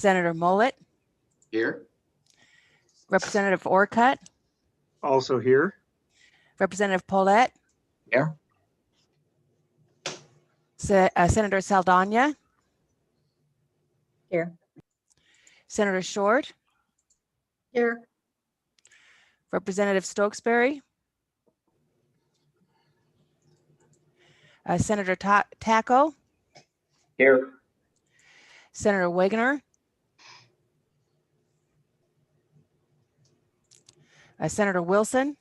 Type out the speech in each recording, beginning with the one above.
Senator Mullet, Here. Representative Orcutt, Also here. Representative Paulette, Here. Senator Saldana, Here. Senator Short, Here. Representative Stokesbury, Senator Taco, Here. Senator Wegener, Senator Wilson.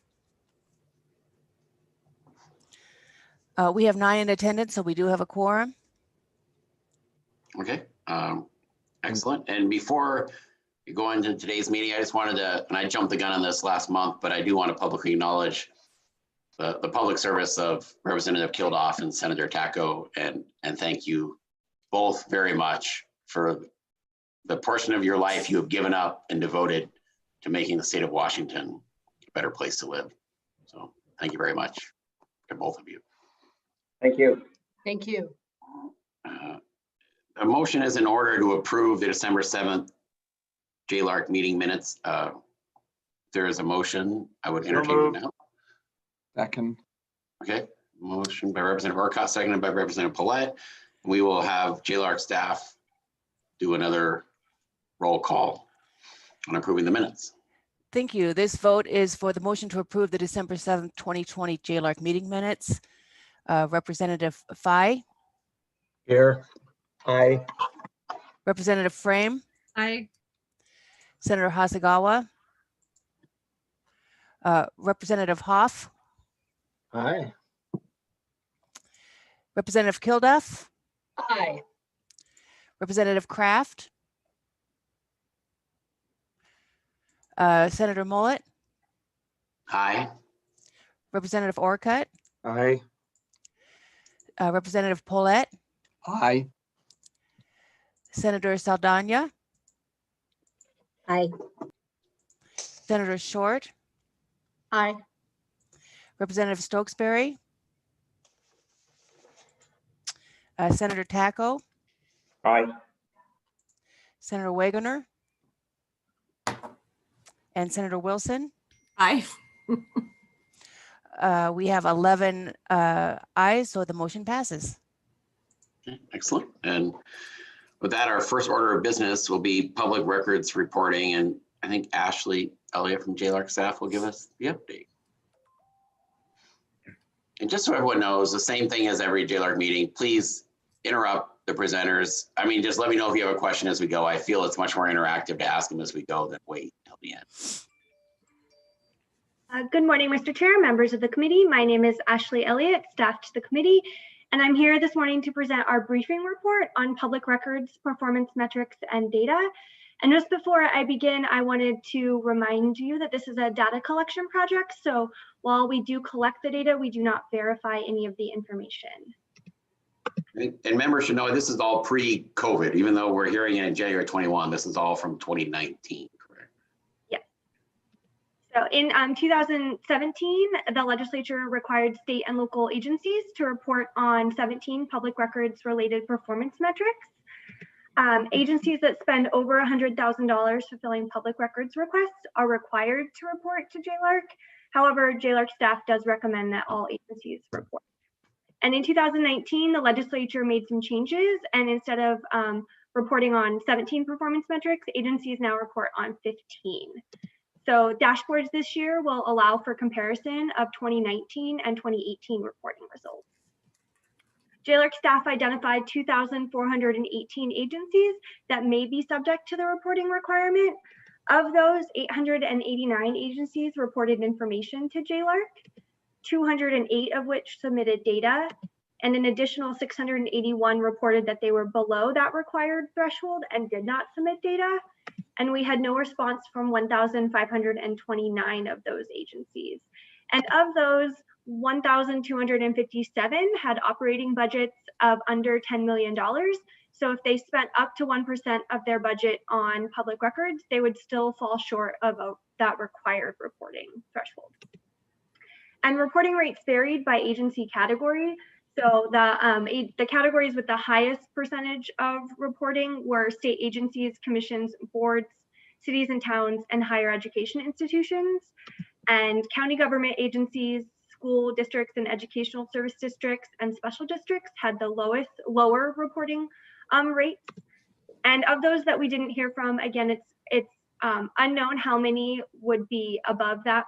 We have 9 in attendance, so we do have a quorum. Okay. Excellent. And before we go into today's meeting, I just wanted to, and I jumped the gun on this last month, but I do want to publicly acknowledge the public service of Representative Kildoff and Senator Taco, and thank you both very much for the portion of your life you have given up and devoted to making the state of Washington a better place to live. So thank you very much to both of you. Thank you. Thank you. A motion is in order to approve the December 7th Jaylard meeting minutes. If there is a motion, I would entertain it now. Second. Okay, motion by Representative Orcutt, seconded by Representative Paulette. We will have Jaylard staff do another roll call on approving the minutes. Thank you. This vote is for the motion to approve the December 7th, 2020 Jaylard meeting minutes. Representative Fye. Here. Aye. Representative Frame. Aye. Senator Hasegawa. Representative Hoff. Aye. Representative Kilduff. Aye. Representative Kraft. Senator Mullet. Aye. Representative Orcutt. Aye. Representative Paulette. Aye. Senator Saldana. Aye. Senator Short. Aye. Representative Stokesbury. Senator Taco. Aye. Senator Wegener. And Senator Wilson. Aye. We have 11 ayes, so the motion passes. Okay, excellent. And with that, our first order of business will be public records reporting. And I think Ashley Elliott from Jaylard staff will give us the update. And just so everyone knows, the same thing as every Jaylard meeting, please interrupt the presenters. I mean, just let me know if you have a question as we go. I feel it's much more interactive to ask them as we go than wait till the end. Good morning, Mr. Chair, members of the committee. My name is Ashley Elliott, staff to the committee, and I'm here this morning to present our briefing report on public records, performance metrics, and data. And just before I begin, I wanted to remind you that this is a data collection project. So while we do collect the data, we do not verify any of the information. And members should know this is all pre-COVID, even though we're hearing it in January 21, this is all from 2019, correct? Yes. So in 2017, the legislature required state and local agencies to report on 17 public records related performance metrics. Agencies that spend over $100,000 fulfilling public records requests are required to report to Jaylard. However, Jaylard staff does recommend that all agencies report. And in 2019, the legislature made some changes, and instead of reporting on 17 performance metrics, agencies now report on 15. So dashboards this year will allow for comparison of 2019 and 2018 reporting results. Jaylard staff identified 2,418 agencies that may be subject to the reporting requirement. Of those, 889 agencies reported information to Jaylard, 208 of which submitted data, and an additional 681 reported that they were below that required threshold and did not submit data. And we had no response from 1,529 of those agencies. And of those, 1,257 had operating budgets of under $10 million. So if they spent up to 1% of their budget on public records, they would still fall short of that required reporting threshold. And reporting rates varied by agency category. So the categories with the highest percentage of reporting were state agencies, commissions, boards, cities and towns, and higher education institutions. And county government agencies, school districts and educational service districts and special districts had the lower reporting rates. And of those that we didn't hear from, again, it's unknown how many would be above that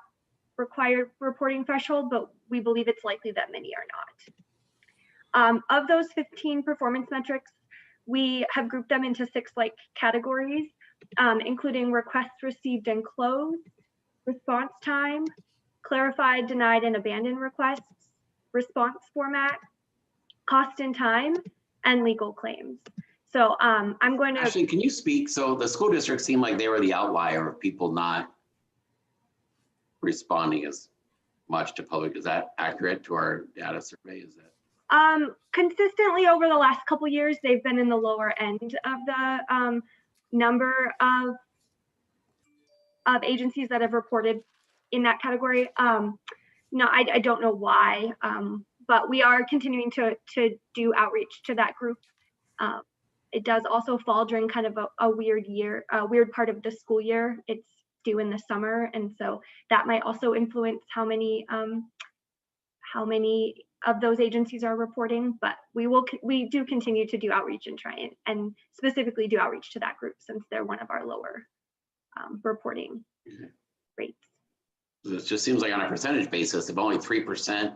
required reporting threshold, but we believe it's likely that many are not. Of those 15 performance metrics, we have grouped them into 6 categories, including requests received and closed, response time, clarified, denied, and abandoned requests, response format, cost and time, and legal claims. So I'm going to— Ashley, can you speak? So the school districts seem like they were the outlier of people not responding as much to public. Is that accurate to our data survey? Is that? Consistently over the last couple of years, they've been in the lower end of the number of agencies that have reported in that category. No, I don't know why, but we are continuing to do outreach to that group. It does also fall during kind of a weird part of the school year. It's due in the summer, and so that might also influence how many of those agencies are reporting. But we do continue to do outreach and try and specifically do outreach to that group, since they're one of our lower reporting rates. It just seems like on a percentage basis, if only 3%,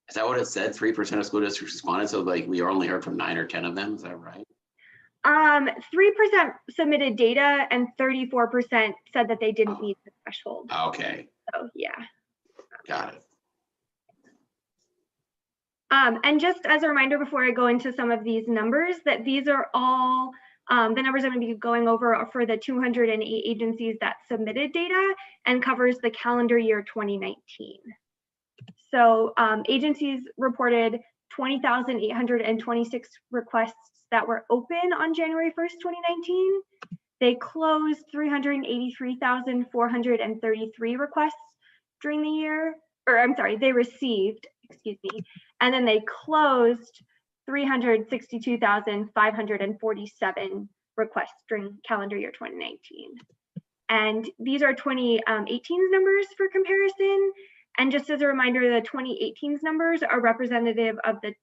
is that what it said? 3% of school districts responded. So we only heard from 9 or 10 of them. Is that right? 3% submitted data and 34% said that they didn't meet the threshold. Okay. So yeah. Got it. And just as a reminder, before I go into some of these numbers, that these are all the numbers I'm going to be going over are for the 208 agencies that submitted data and covers the calendar year 2019. So agencies reported 20,826 requests that were open on January 1st, 2019. They closed 383,433 requests during the year, or I'm sorry, they received, excuse me, and then they closed 362,547 requests during calendar year 2019. And these are 2018's numbers for comparison. And just as a reminder, the 2018's numbers are representative of the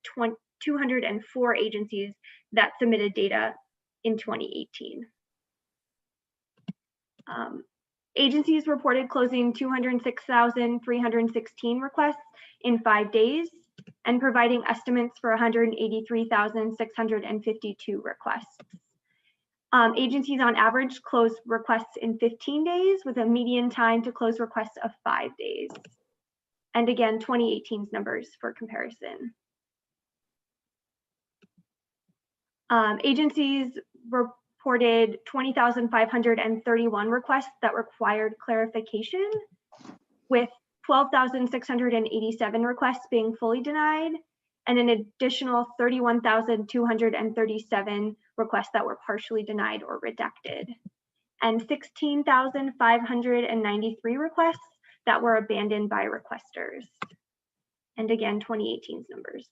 204 agencies that submitted data in 2018. Agencies reported closing 206,316 requests in 5 days and providing estimates for 183,652 requests. Agencies on average closed requests in 15 days with a median time to close requests of 5 days. And again, 2018's numbers for comparison. Agencies reported 20,531 requests that required clarification, with 12,687 requests being fully denied, and an additional 31,237 requests that were partially denied or redacted, and 16,593 requests that were abandoned by requesters. And again, 2018's numbers.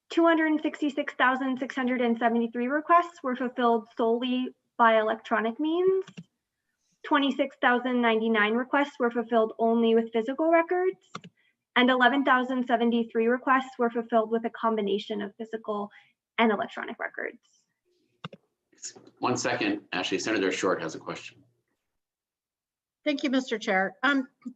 266,673 requests were fulfilled solely by electronic means. 26,099 requests were fulfilled only with physical records, and 11,073 requests were fulfilled with a combination of physical and electronic records. 1 second, Ashley. Senator Short has a question. Thank you, Mr. Chair.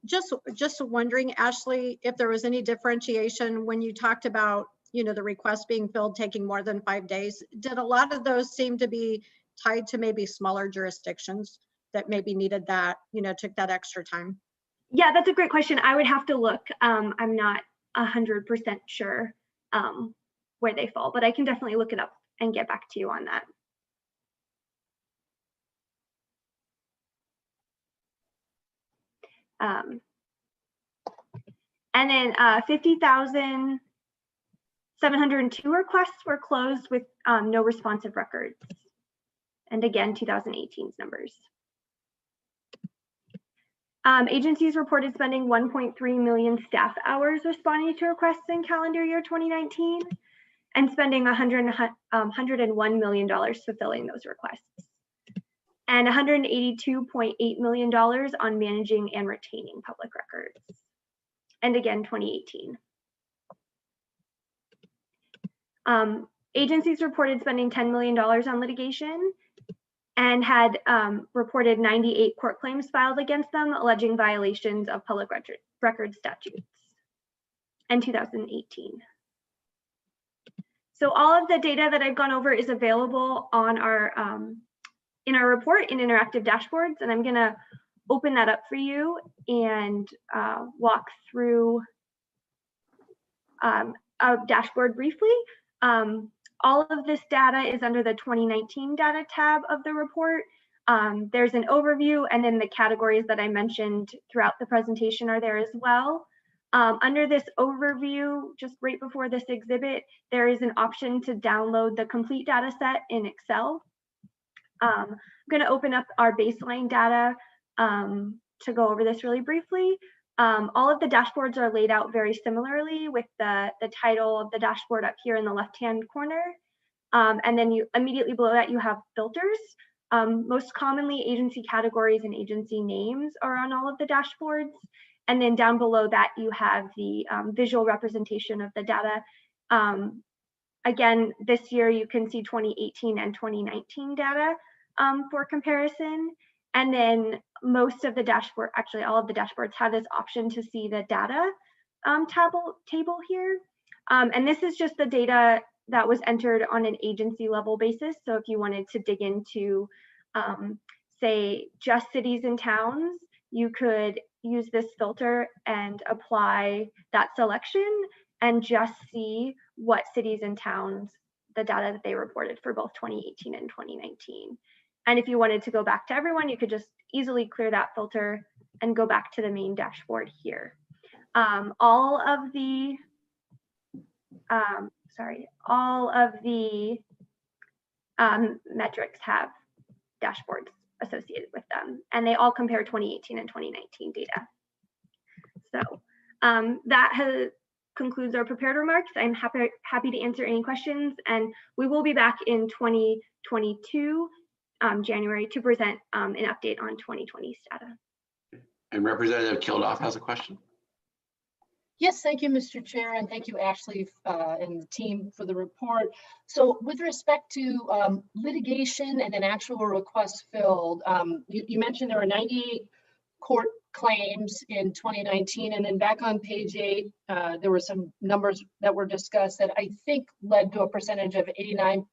Just wondering, Ashley, if there was any differentiation when you talked about, the requests being filled taking more than 5 days. Did a lot of those seem to be tied to maybe smaller jurisdictions that maybe needed that, took that extra time? Yeah, that's a great question. I would have to look. I'm not 100% sure where they fall, but I can definitely look it up and get back to you on that. And then 50,702 requests were closed with no responsive records. And again, 2018's numbers. Agencies reported spending 1.3 million staff hours responding to requests in calendar year 2019 and spending $101 million fulfilling those requests and $182.8 million on managing and retaining public records. And again, 2018. Agencies reported spending $10 million on litigation and had reported 98 court claims filed against them alleging violations of public record statutes in 2018. So all of the data that I've gone over is available on our in our report in interactive dashboards, and I'm gonna open that up for you and walk through a dashboard briefly. All of this data is under the 2019 data tab of the report. There's an overview, and then the categories that I mentioned throughout the presentation are there as well. Under this overview, just right before this exhibit, there is an option to download the complete data set in Excel. I'm going to open up our baseline data to go over this really briefly. All of the dashboards are laid out very similarly with the title of the dashboard up here in the left-hand corner. And then you immediately below that, you have filters. Most commonly, agency categories and agency names are on all of the dashboards. And then down below that, you have the visual representation of the data. Again, this year, you can see 2018 and 2019 data for comparison. And then most of the dashboard, actually all of the dashboards have this option to see the data table here. And this is just the data that was entered on an agency level basis. So if you wanted to dig into, say, just cities and towns, you could use this filter and apply that selection and just see what cities and towns, the data that they reported for both 2018 and 2019. And if you wanted to go back to everyone, you could just easily clear that filter and go back to the main dashboard here. All of the metrics have dashboards associated with them, and they all compare 2018 and 2019 data. So that concludes our prepared remarks. I'm happy to answer any questions, and we will be back in 2022 January to present an update on 2020's data. And Representative Kildoff has a question. Yes, thank you, Mr. Chair, and thank you, Ashley, and the team for the report. So with respect to litigation and then actual requests filled, you mentioned there were 98 court claims in 2019, and then back on page 8, there were some numbers that were discussed that I think led to a percentage of 89%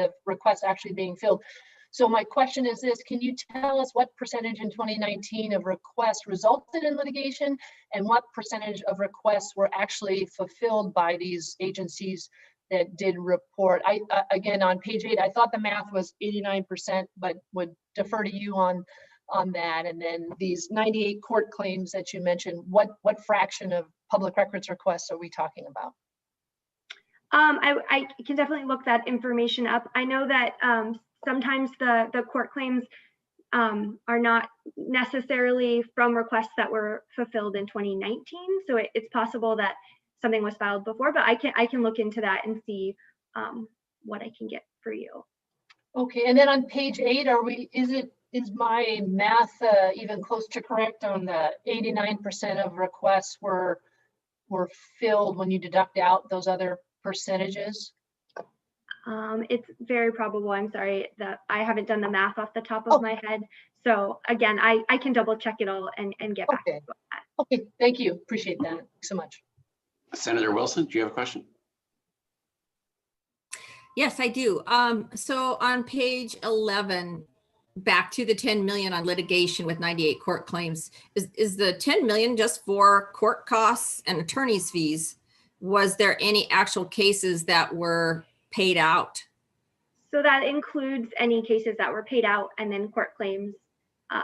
of requests actually being filled. So my question is this: can you tell us what percentage in 2019 of requests resulted in litigation, and what percentage of requests were actually fulfilled by these agencies that did report? Again, on page 8, I thought the math was 89%, but would defer to you on that. And then these 98 court claims that you mentioned, what fraction of public records requests are we talking about? I can definitely look that information up. I know that sometimes the court claims are not necessarily from requests that were fulfilled in 2019. So it's possible that something was filed before, but I can look into that and see what I can get for you. Okay, and then on page 8, is my math even close to correct on the 89% of requests were filled when you deduct out those other percentages? It's very probable. I'm sorry that I haven't done the math off the top of my head. So again, I can double check it all and get back to you on that. Okay, thank you. Appreciate that. Thanks so much. Senator Wilson, do you have a question? Yes, I do. So on page 11, back to the 10 million on litigation with 98 court claims, is the 10 million just for court costs and attorney's fees? Was there any actual cases that were paid out? So that includes any cases that were paid out and then court claims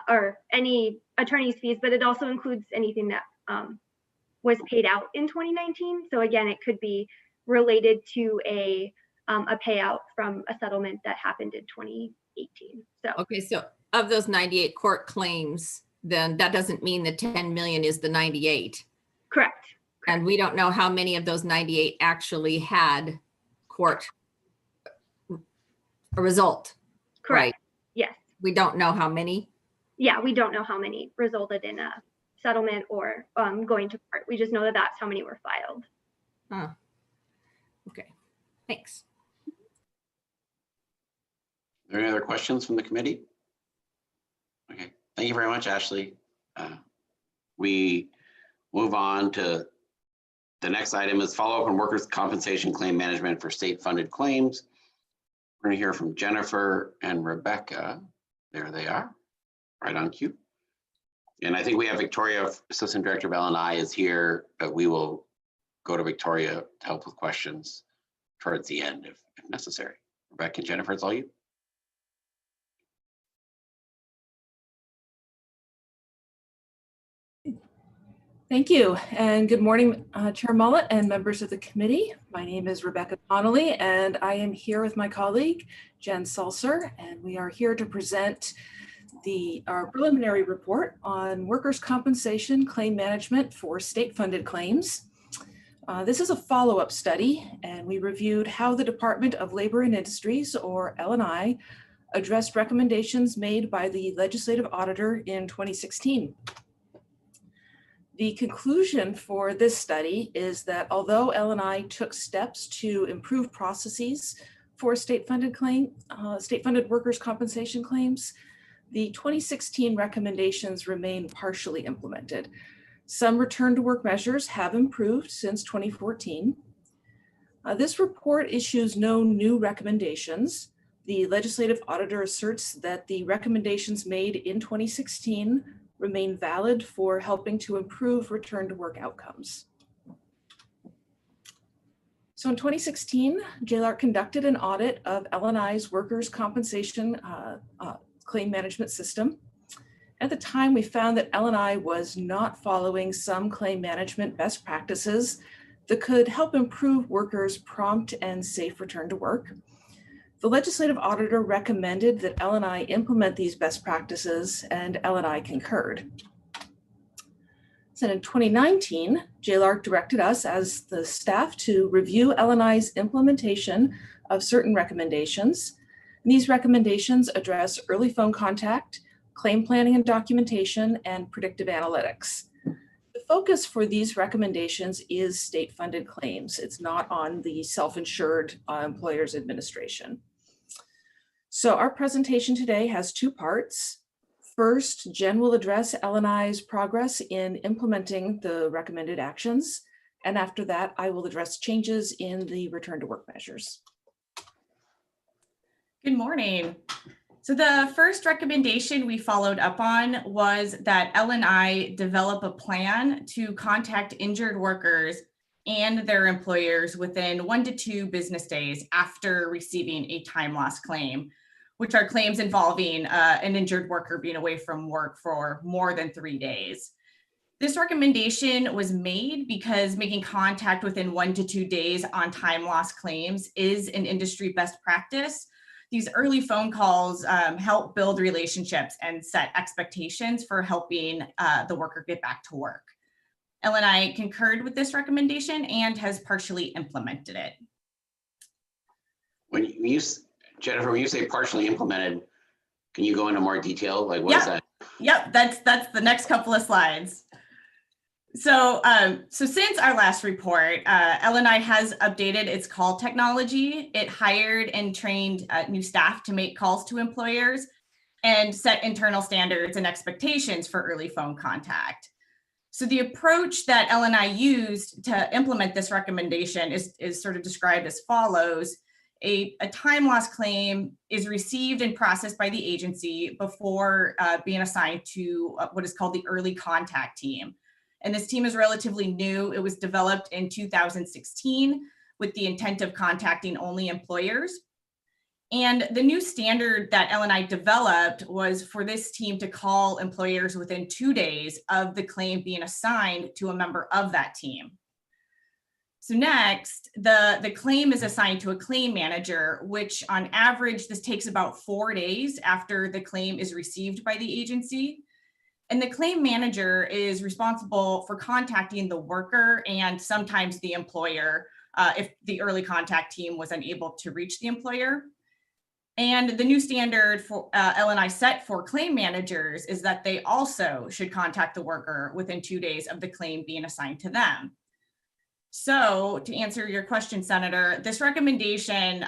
or any attorney's fees, but it also includes anything that was paid out in 2019. So again, it could be related to a payout from a settlement that happened in 2018. So okay, so of those 98 court claims, then that doesn't mean the 10 million is the 98. Correct. And we don't know how many of those 98 actually had court a result. Correct. Right. Yes. We don't know how many. Yeah, we don't know how many resulted in a settlement or going to court. We just know that that's how many were filed. Huh. Okay, thanks. Are there any other questions from the committee? Okay, thank you very much, Ashley. We move on to the next item is follow-up on workers' compensation claim management for state-funded claims. We're going to hear from Jennifer and Rebecca. There they are, right on cue. And I think we have Victoria, Assistant Director of L&I, is here, but we will go to Victoria to help with questions towards the end if necessary. Rebecca and Jennifer, it's all you. Thank you, and good morning, Chair Mullet and members of the committee. My name is Rebecca Connolly, and I am here with my colleague, Jen Sulzer, and we are here to present our preliminary report on workers' compensation claim management for state-funded claims. This is a follow-up study, and we reviewed how the Department of Labor and Industries, or L&I, addressed recommendations made by the Legislative Auditor in 2016. The conclusion for this study is that although L&I took steps to improve processes for state-funded workers' compensation claims, the 2016 recommendations remain partially implemented. Some return to work measures have improved since 2014. This report issues no new recommendations. The Legislative Auditor asserts that the recommendations made in 2016 remain valid for helping to improve return to work outcomes. So in 2016, Jaylard conducted an audit of L&I's workers' compensation claim management system. At the time, we found that L&I was not following some claim management best practices that could help improve workers' prompt and safe return to work. The Legislative Auditor recommended that L&I implement these best practices, and L&I concurred. So in 2019, Jaylard directed us as the staff to review L&I's implementation of certain recommendations. And these recommendations address early phone contact, claim planning and documentation, and predictive analytics. The focus for these recommendations is state-funded claims. It's not on the self-insured employer's administration. So our presentation today has two parts. First, Jen will address L&I's progress in implementing the recommended actions. And after that, I will address changes in the return to work measures. Good morning. So the first recommendation we followed up on was that L&I develop a plan to contact injured workers and their employers within 1 to 2 business days after receiving a time loss claim, which are claims involving an injured worker being away from work for more than 3 days. This recommendation was made because making contact within 1 to 2 days on time loss claims is an industry best practice. These early phone calls help build relationships and set expectations for helping the worker get back to work. L&I concurred with this recommendation and has partially implemented it. Jennifer, when you say partially implemented, can you go into more detail? Like what is that? Yep, that's the next couple of slides. So, since our last report, L&I has updated its call technology. It hired and trained new staff to make calls to employers and set internal standards and expectations for early phone contact. So the approach that L&I used to implement this recommendation is sort of described as follows. A time loss claim is received and processed by the agency before being assigned to what is called the early contact team. And this team is relatively new. It was developed in 2016 with the intent of contacting only employers. And the new standard that L&I developed was for this team to call employers within 2 days of the claim being assigned to a member of that team. So next, the claim is assigned to a claim manager, which on average, this takes about 4 days after the claim is received by the agency. And the claim manager is responsible for contacting the worker and sometimes the employer if the early contact team was unable to reach the employer. And the new standard for L&I set for claim managers is that they also should contact the worker within 2 days of the claim being assigned to them. So to answer your question, Senator, this recommendation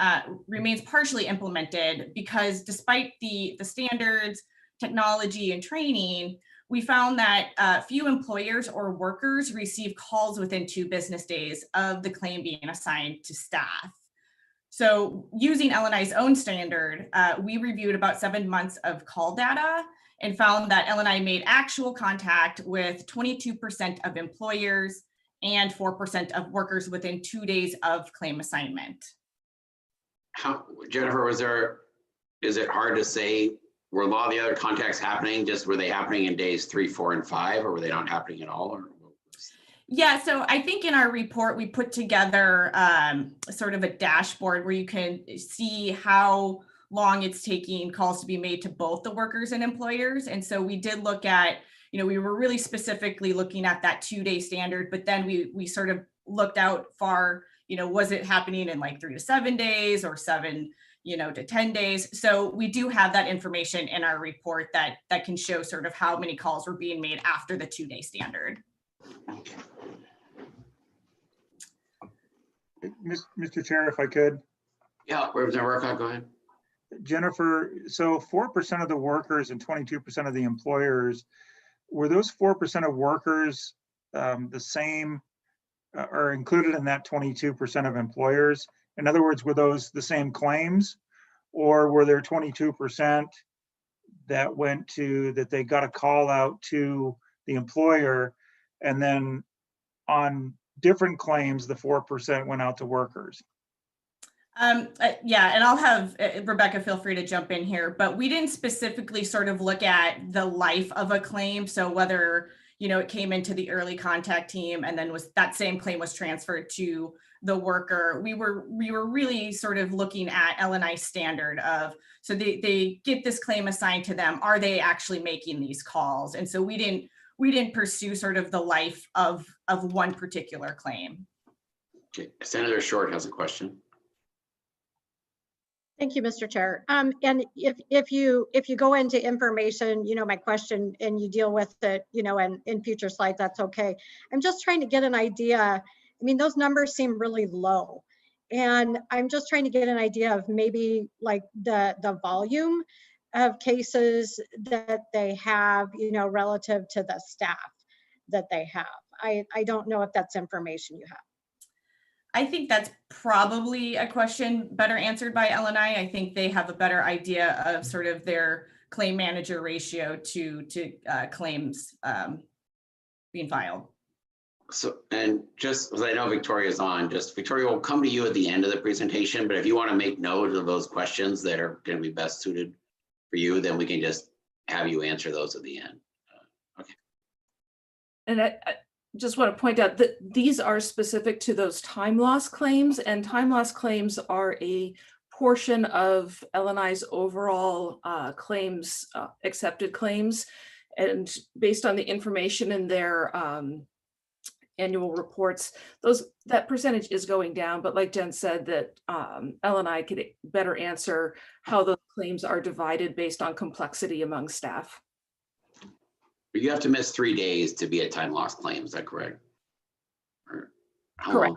remains partially implemented because despite the standards, technology, and training, we found that few employers or workers receive calls within 2 business days of the claim being assigned to staff. So using L&I's own standard, we reviewed about 7 months of call data and found that L&I made actual contact with 22% of employers and 4% of workers within 2 days of claim assignment. Jennifer, is it hard to say, were a lot of the other contacts happening, were they happening in days 3, 4, and 5, or were they not happening at all? Or? Yeah, so I think in our report, we put together sort of a dashboard where you can see how long it's taking calls to be made to both the workers and employers. And so we did look at, we were really specifically looking at that 2-day standard, but then we sort of looked out far, was it happening in like 3 to 7 days or 7, to 10 days. So we do have that information in our report that can show sort of how many calls were being made after the 2-day standard. Mr. Chair, if I could. Yeah, Representative Urquhart, go ahead. Jennifer, so 4% of the workers and 22% of the employers, were those 4% of workers the same or included in that 22% of employers? In other words, were those the same claims, or were there 22% that they got a call out to the employer, and then on different claims, the 4% went out to workers? Yeah, and I'll have Rebecca feel free to jump in here, but we didn't specifically sort of look at the life of a claim. So whether, it came into the early contact team and then that same claim was transferred to the worker. We were really sort of looking at L&I standard of, so they get this claim assigned to them. Are they actually making these calls? And so we didn't pursue sort of the life of one particular claim. Okay, Senator Short has a question. Thank you, Mr. Chair. And if you go into information, my question, and you deal with it, and in future slides, that's okay. I'm just trying to get an idea. I mean, those numbers seem really low, and I'm just trying to get an idea of maybe like the volume of cases that they have, relative to the staff that they have. I don't know if that's information you have. I think that's probably a question better answered by L&I. I think they have a better idea of sort of their claim manager ratio to claims being filed. So, and just as I know Victoria's on, Victoria will come to you at the end of the presentation, but if you want to make note of those questions that are going to be best suited for you, then we can just have you answer those at the end. Okay. And I just want to point out that these are specific to those time loss claims, and time loss claims are a portion of L&I's overall claims, accepted claims. And based on the information in their annual reports, that percentage is going down. But like Jen said, that L&I could better answer how those claims are divided based on complexity among staff. You have to miss 3 days to be a time loss claim. Is that correct? Correct.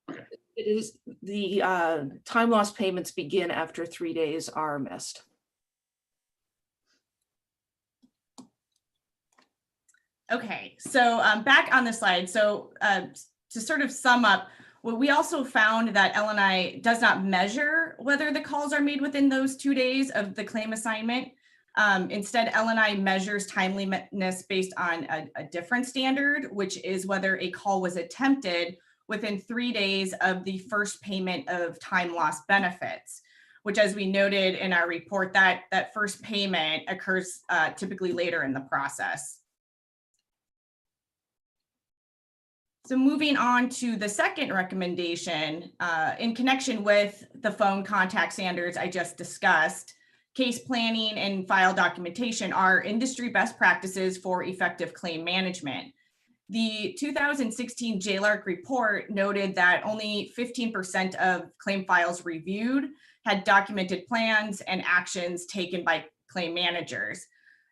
Okay. It is the time loss payments begin after 3 days are missed. Okay, so back on the slide. So to sort of sum up, well, we also found that L&I does not measure whether the calls are made within those 2 days of the claim assignment. Instead, L&I measures timeliness based on a different standard, which is whether a call was attempted within 3 days of the first payment of time loss benefits, which, as we noted in our report, that first payment occurs typically later in the process. So moving on to the second recommendation, in connection with the phone contact standards I just discussed, case planning, and file documentation are industry best practices for effective claim management. The 2016 Jaylard report noted that only 15% of claim files reviewed had documented plans and actions taken by claim managers.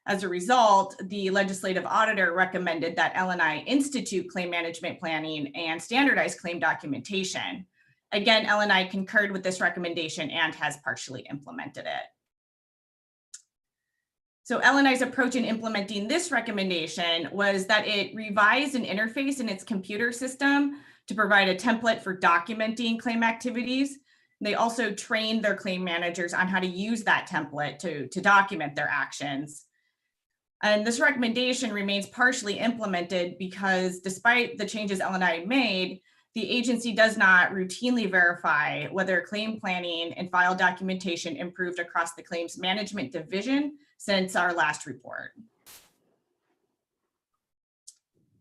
As a result, the legislative auditor recommended that L&I institute claim management planning and standardize claim documentation. Again, L&I concurred with this recommendation and has partially implemented it. So L&I's approach in implementing this recommendation was that it revised an interface in its computer system to provide a template for documenting claim activities. They also trained their claim managers on how to use that template to document their actions. And this recommendation remains partially implemented because despite the changes L&I made, the agency does not routinely verify whether claim planning and file documentation improved across the claims management division since our last report.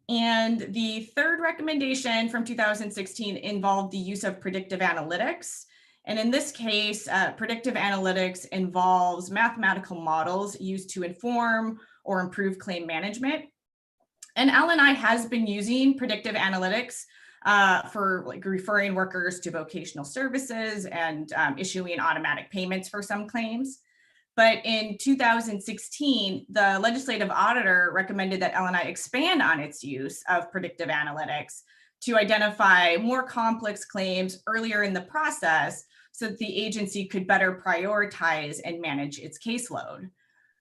And the third recommendation from 2016 involved the use of predictive analytics. And in this case, predictive analytics involves mathematical models used to inform or improve claim management. And L&I has been using predictive analytics for like referring workers to vocational services and issuing automatic payments for some claims. But in 2016, the legislative auditor recommended that L&I expand on its use of predictive analytics to identify more complex claims earlier in the process so that the agency could better prioritize and manage its caseload.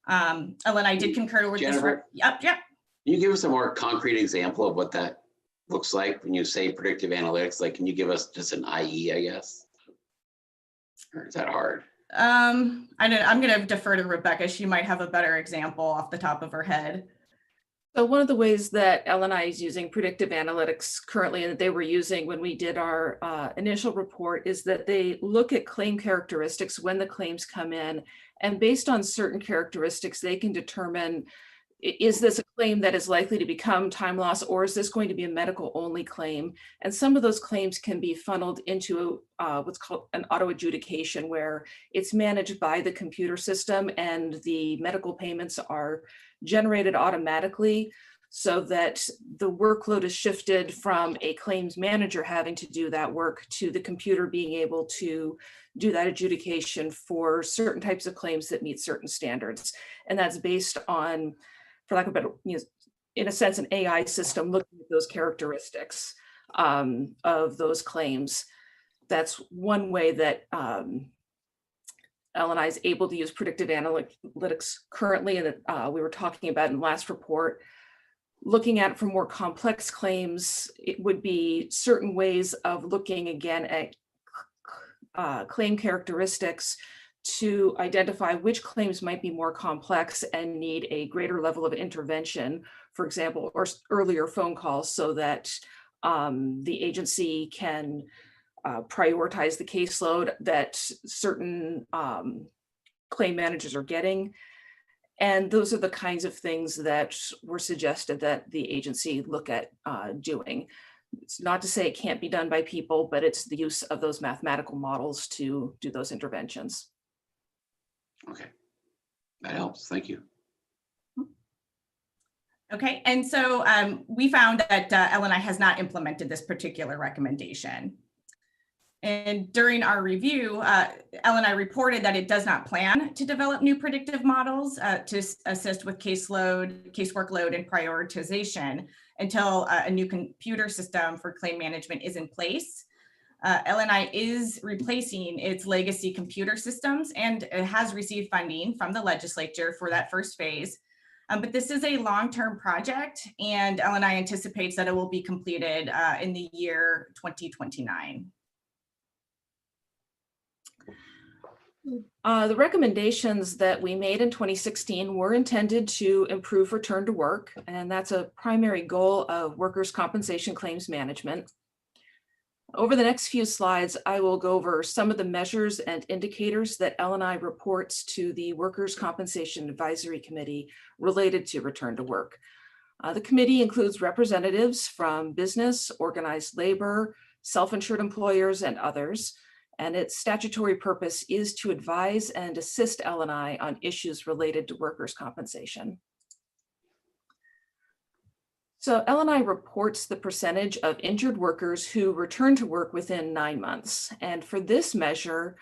L&I did concur with Jennifer, this. Yep. Can you give us a more concrete example of what that looks like when you say predictive analytics? Like, can you give us just an IE, I guess? Or is that hard? I'm going to defer to Rebecca. She might have a better example off the top of her head. So one of the ways that L&I is using predictive analytics currently, and that they were using when we did our initial report, is that they look at claim characteristics when the claims come in, and based on certain characteristics, they can determine, is this a claim that is likely to become time loss, or is this going to be a medical only claim? And some of those claims can be funneled into what's called an auto adjudication, where it's managed by the computer system and the medical payments are generated automatically, so that the workload is shifted from a claims manager having to do that work to the computer being able to do that adjudication for certain types of claims that meet certain standards. And that's based on, for lack of a better, in a sense, an AI system looking at those characteristics of those claims. That's one way that L&I is able to use predictive analytics currently, and that we were talking about in the last report. Looking at it for more complex claims, it would be certain ways of looking again at claim characteristics to identify which claims might be more complex and need a greater level of intervention, for example, or earlier phone calls, so that the agency can prioritize the caseload that certain claim managers are getting. And those are the kinds of things that were suggested that the agency look at doing. It's not to say it can't be done by people, but it's the use of those mathematical models to do those interventions. Okay, that helps. Thank you. Okay, and so we found that L&I has not implemented this particular recommendation. And during our review, L&I reported that it does not plan to develop new predictive models to assist with case workload and prioritization until a new computer system for claim management is in place. L&I is replacing its legacy computer systems, and it has received funding from the legislature for that first phase. But this is a long-term project, and L&I anticipates that it will be completed in the year 2029. The recommendations that we made in 2016 were intended to improve return to work, and that's a primary goal of workers' compensation claims management. Over the next few slides, I will go over some of the measures and indicators that L&I reports to the Workers' Compensation Advisory Committee related to return to work. The committee includes representatives from business, organized labor, self-insured employers, and others. and its statutory purpose is to advise and assist L&I on issues related to workers' compensation. So L&I reports the percentage of injured workers who return to work within 9 months. And for this measure,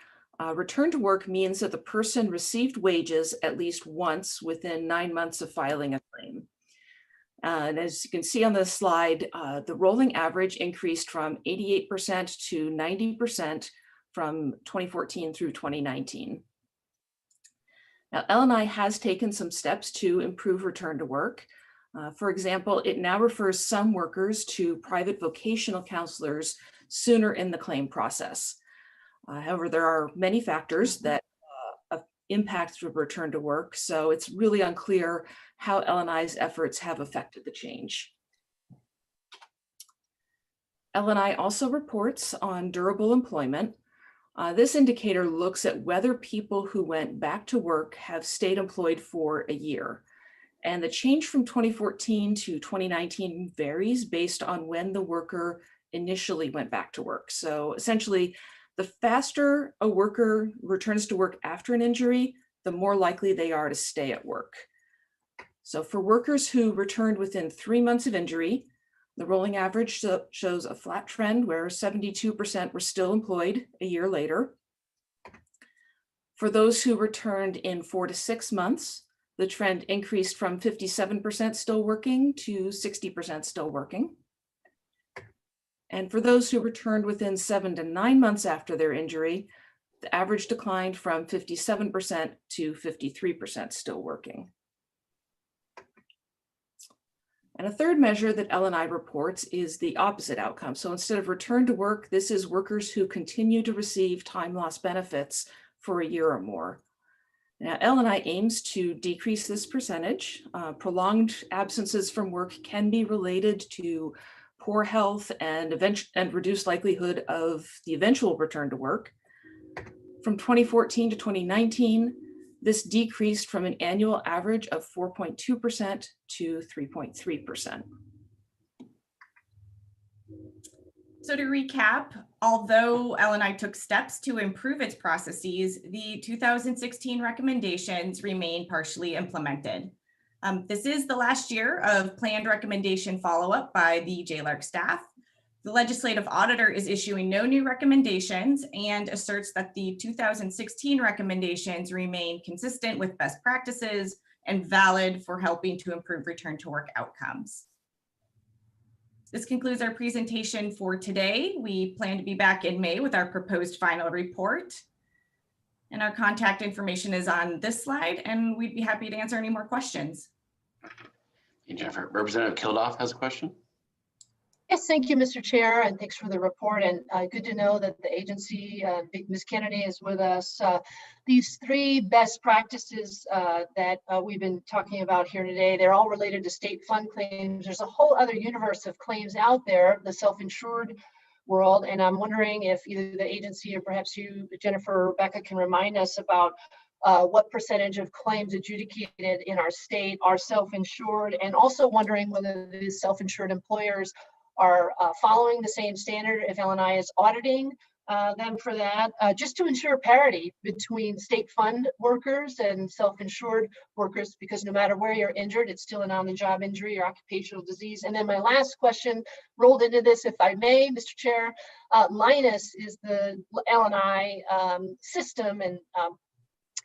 return to work means that the person received wages at least once within 9 months of filing a claim. And as you can see on this slide, the rolling average increased from 88% to 90% from 2014 through 2019. Now, L&I has taken some steps to improve return to work. For example, it now refers some workers to private vocational counselors sooner in the claim process. However, there are many factors that impact the return to work, so it's really unclear how L&I's efforts have affected the change. L&I also reports on durable employment. This indicator looks at whether people who went back to work have stayed employed for a year. And the change from 2014 to 2019 varies based on when the worker initially went back to work. So essentially, the faster a worker returns to work after an injury, the more likely they are to stay at work. So for workers who returned within 3 months of injury, the rolling average shows a flat trend where 72% were still employed a year later. For those who returned in 4 to 6 months, the trend increased from 57% still working to 60% still working. And for those who returned within 7 to 9 months after their injury, the average declined from 57% to 53% still working. And a third measure that L&I reports is the opposite outcome. So instead of return to work, this is workers who continue to receive time loss benefits for a year or more. Now, L&I aims to decrease this percentage. Prolonged absences from work can be related to poor health and reduced likelihood of the eventual return to work. From 2014 to 2019, this decreased from an annual average of 4.2% to 3.3%. So to recap, although L&I took steps to improve its processes, the 2016 recommendations remain partially implemented. This is the last year of planned recommendation follow-up by the Jaylard staff. The legislative auditor is issuing no new recommendations and asserts that the 2016 recommendations remain consistent with best practices and valid for helping to improve return to work outcomes. This concludes our presentation for today. We plan to be back in May with our proposed final report. And our contact information is on this slide, and we'd be happy to answer any more questions. Hey, Jennifer, Representative Kildoff has a question. Yes, thank you, Mr. Chair, and thanks for the report. And good to know that the agency, Ms. Kennedy, is with us. These 3 best practices that we've been talking about here today, they're all related to state fund claims. There's a whole other universe of claims out there, the self-insured world. And I'm wondering if either the agency or perhaps you, Jennifer or Rebecca, can remind us about what percentage of claims adjudicated in our state are self-insured, and also wondering whether these self-insured employers are following the same standard if L&I is auditing them for that, just to ensure parity between state fund workers and self-insured workers, because no matter where you're injured, it's still an on-the-job injury or occupational disease. And then my last question rolled into this, if I may, Mr. Chair. Linus is the L&I system, and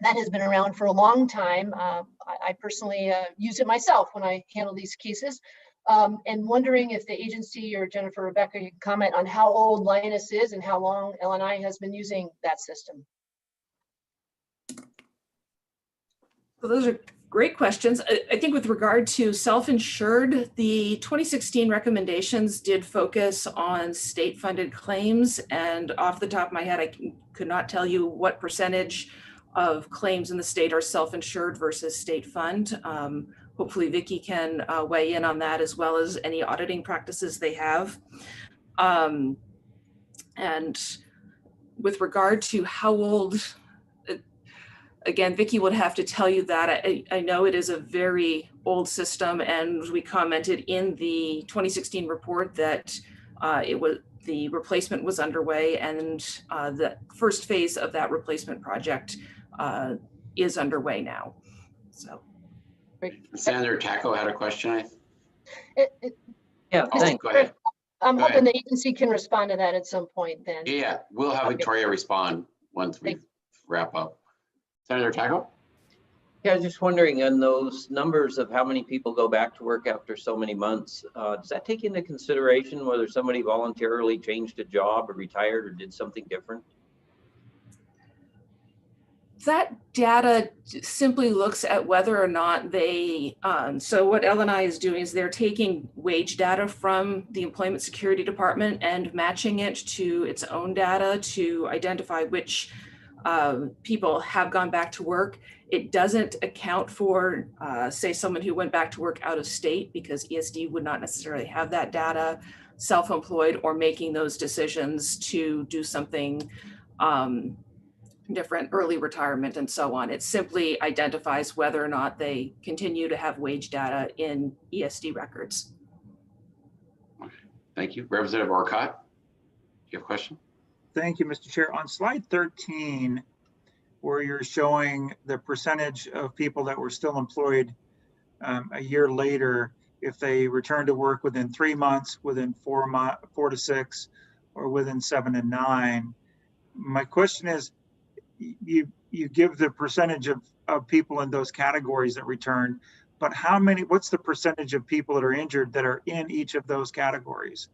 that has been around for a long time. I personally use it myself when I handle these cases. And wondering if the agency or Jennifer or Rebecca can comment on how old Linus is and how long L&I has been using that system. So those are great questions. I think with regard to self-insured, the 2016 recommendations did focus on state-funded claims, and off the top of my head, I could not tell you what percentage of claims in the state are self-insured versus state fund. Hopefully Vicki can weigh in on that, as well as any auditing practices they have. And with regard to how old, again, Vicki would have to tell you that. I know it is a very old system, and we commented in the 2016 report that The replacement was underway, and the first phase of that replacement project is underway now. So, Senator Taco had a question. Yeah, thanks. Go ahead. I'm Go hoping ahead. the agency can respond to that at some point then. Yeah, we'll have Victoria respond once we wrap up. Senator Taco? Yeah, I was just wondering, on those numbers of how many people go back to work after so many months, does that take into consideration whether somebody voluntarily changed a job or retired or did something different? that data simply looks at whether or not they, so what LNI is doing is they're taking wage data from the Employment Security Department and matching it to its own data to identify which people have gone back to work. It doesn't account for, say, someone who went back to work out of state, because ESD would not necessarily have that data, self-employed or making those decisions to do something different, early retirement and so on. It simply identifies whether or not they continue to have wage data in ESD records. Okay. Thank you. Representative Orcutt, do you have a question? Thank you, Mr. Chair. On slide 13, where you're showing the percentage of people that were still employed a year later, if they return to work within 3 months, within 4 to 6, or within 7 and 9. My question is, you give the percentage of people in those categories that return, but what's the percentage of people that are injured that are in each of those categories?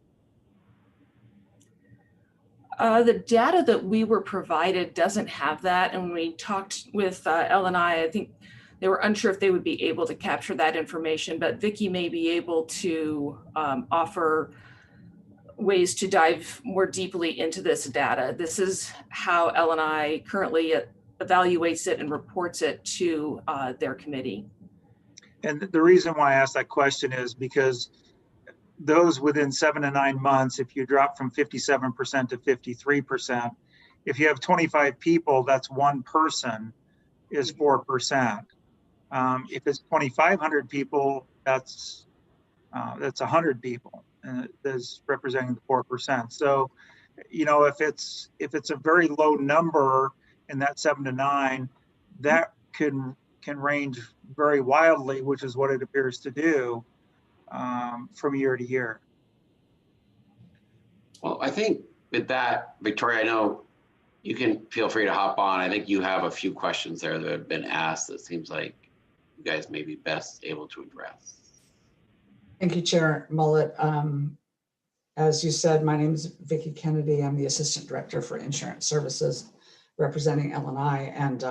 The data that we were provided doesn't have that. And when we talked with LNI, I think they were unsure if they would be able to capture that information, but Vicki may be able to offer ways to dive more deeply into this data. This is how LNI currently evaluates it and reports it to their committee. And the reason why I asked that question is because those within 7 to 9 months, if you drop from 57% to 53%, if you have 25 people, that's one person is 4%. If it's 2,500 people, that's 100 people, and that's representing the 4%. So, you know, if it's a very low number in that 7 to 9, that can range very wildly, which is what it appears to do from year to year. Well, I think with that, Victoria, I know you can feel free to hop on. I think you have a few questions there that have been asked that seems like you guys may be best able to address. Thank you, Chair Mullet. As you said, my name is Vicki Kennedy. I'm the Assistant Director for Insurance Services representing LNI. And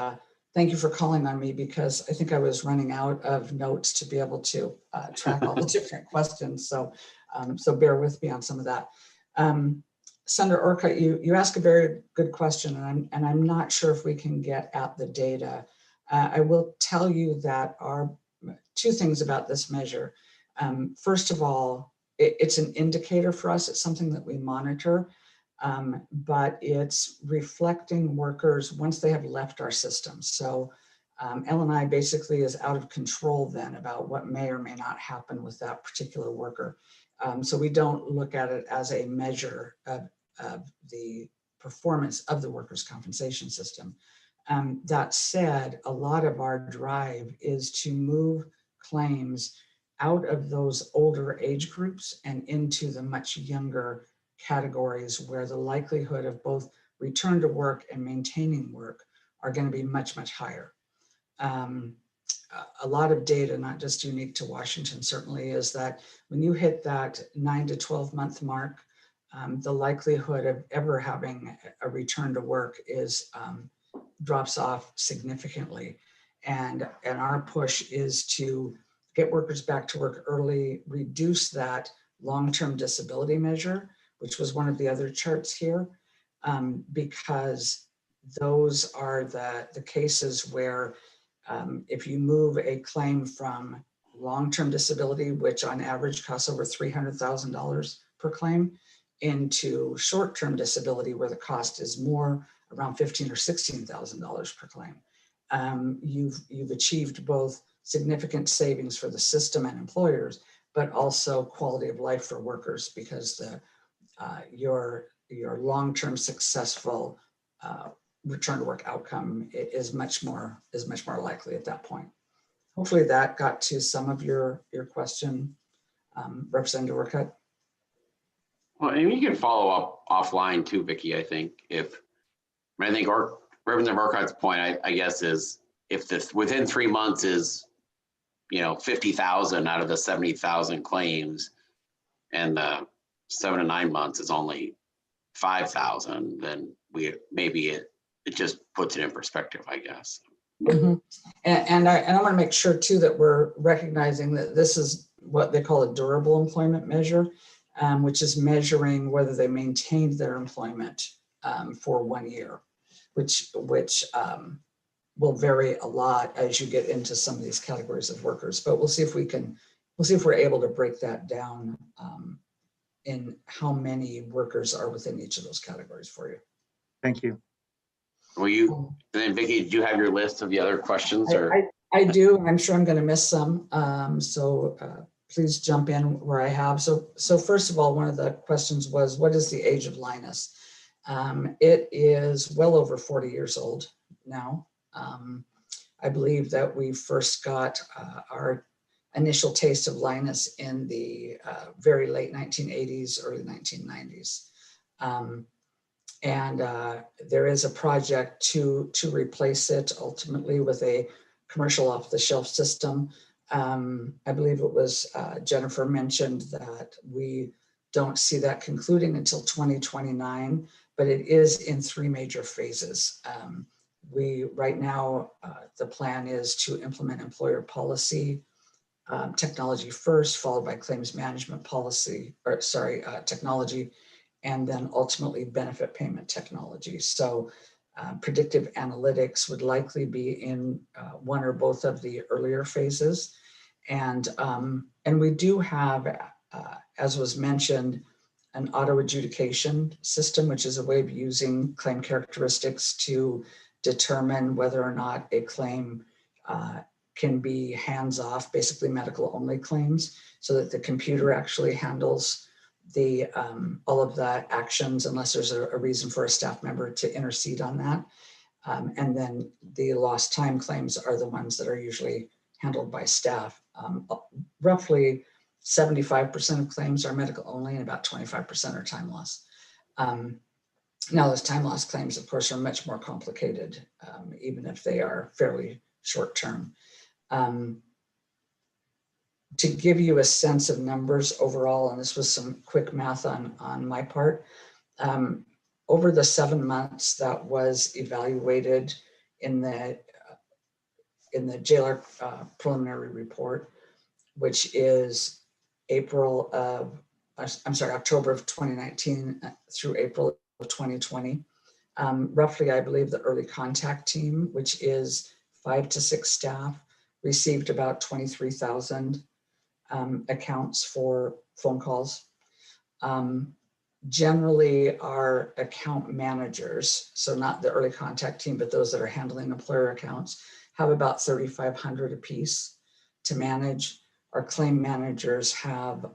thank you for calling on me, because I think I was running out of notes to be able to track all the different questions. So, so bear with me on some of that. Senator Orcutt, you ask a very good question, and I'm not sure if we can get at the data. I will tell you that our two things about this measure. First of all, it's an indicator for us. It's something that we monitor, but it's reflecting workers once they have left our system. So LNI basically is out of control then about what may or may not happen with that particular worker. So we don't look at it as a measure of the performance of the workers' compensation system. That said, a lot of our drive is to move claims out of those older age groups and into the much younger categories where the likelihood of both return to work and maintaining work are going to be much, much higher. A lot of data, not just unique to Washington, certainly, is that when you hit that 9 to 12 month mark, the likelihood of ever having a return to work is drops off significantly. And our push is to get workers back to work early, reduce that long-term disability measure, which was one of the other charts here, because those are the cases where if you move a claim from long-term disability, which on average costs over $300,000 per claim, into short-term disability, where the cost is more, around $15,000 or $16,000 per claim, you've achieved both significant savings for the system and employers, but also quality of life for workers, because your long-term successful return to work outcome is much more likely at that point. Hopefully that got to some of your question, Representative Urquhart. Well, and you can follow up offline too, Vicki. I think Representative Urquhart's point, I guess, is if this within 3 months is 50,000 out of the 70,000 claims, and the 7 to 9 months is only 5,000, then maybe it just puts it in perspective, I guess. Mm-hmm. And I want to make sure too that we're recognizing that this is what they call a durable employment measure, which is measuring whether they maintained their employment for 1 year, which will vary a lot as you get into some of these categories of workers. But we'll see if we're able to break that down in how many workers are within each of those categories for you. Thank you. And then Vicki, do you have your list of the other questions? Or I do. I'm sure I'm going to miss some. So please jump in where I have. So first of all, one of the questions was, what is the age of Linus? It is well over 40 years old now. I believe that we first got our initial taste of Linus in the very late 1980s, early 1990s. And there is a project to replace it ultimately with a commercial off-the-shelf system. I believe it was Jennifer mentioned that we don't see that concluding until 2029, but it is in 3 major phases. Right now, the plan is to implement employer policy technology first, followed by claims management policy, technology, and then ultimately benefit payment technology. So predictive analytics would likely be in one or both of the earlier phases. And we do have, as was mentioned, an auto adjudication system, which is a way of using claim characteristics to determine whether or not a claim can be hands-off, basically medical only claims, so that the computer actually handles all of the actions unless there's a reason for a staff member to intercede on that. And then the lost time claims are the ones that are usually handled by staff. Roughly 75% of claims are medical only and about 25% are time loss. Now those time loss claims, of course, are much more complicated, even if they are fairly short term. To give you a sense of numbers overall, and this was some quick math on my part, over the 7 months that was evaluated in the Jaylard preliminary report, which is October of 2019 through April of 2020. Roughly, I believe the early contact team, which is 5 to 6 staff, received about 23,000 accounts for phone calls. Generally, our account managers, so not the early contact team, but those that are handling employer accounts, have about 3,500 apiece to manage. Our claim managers have,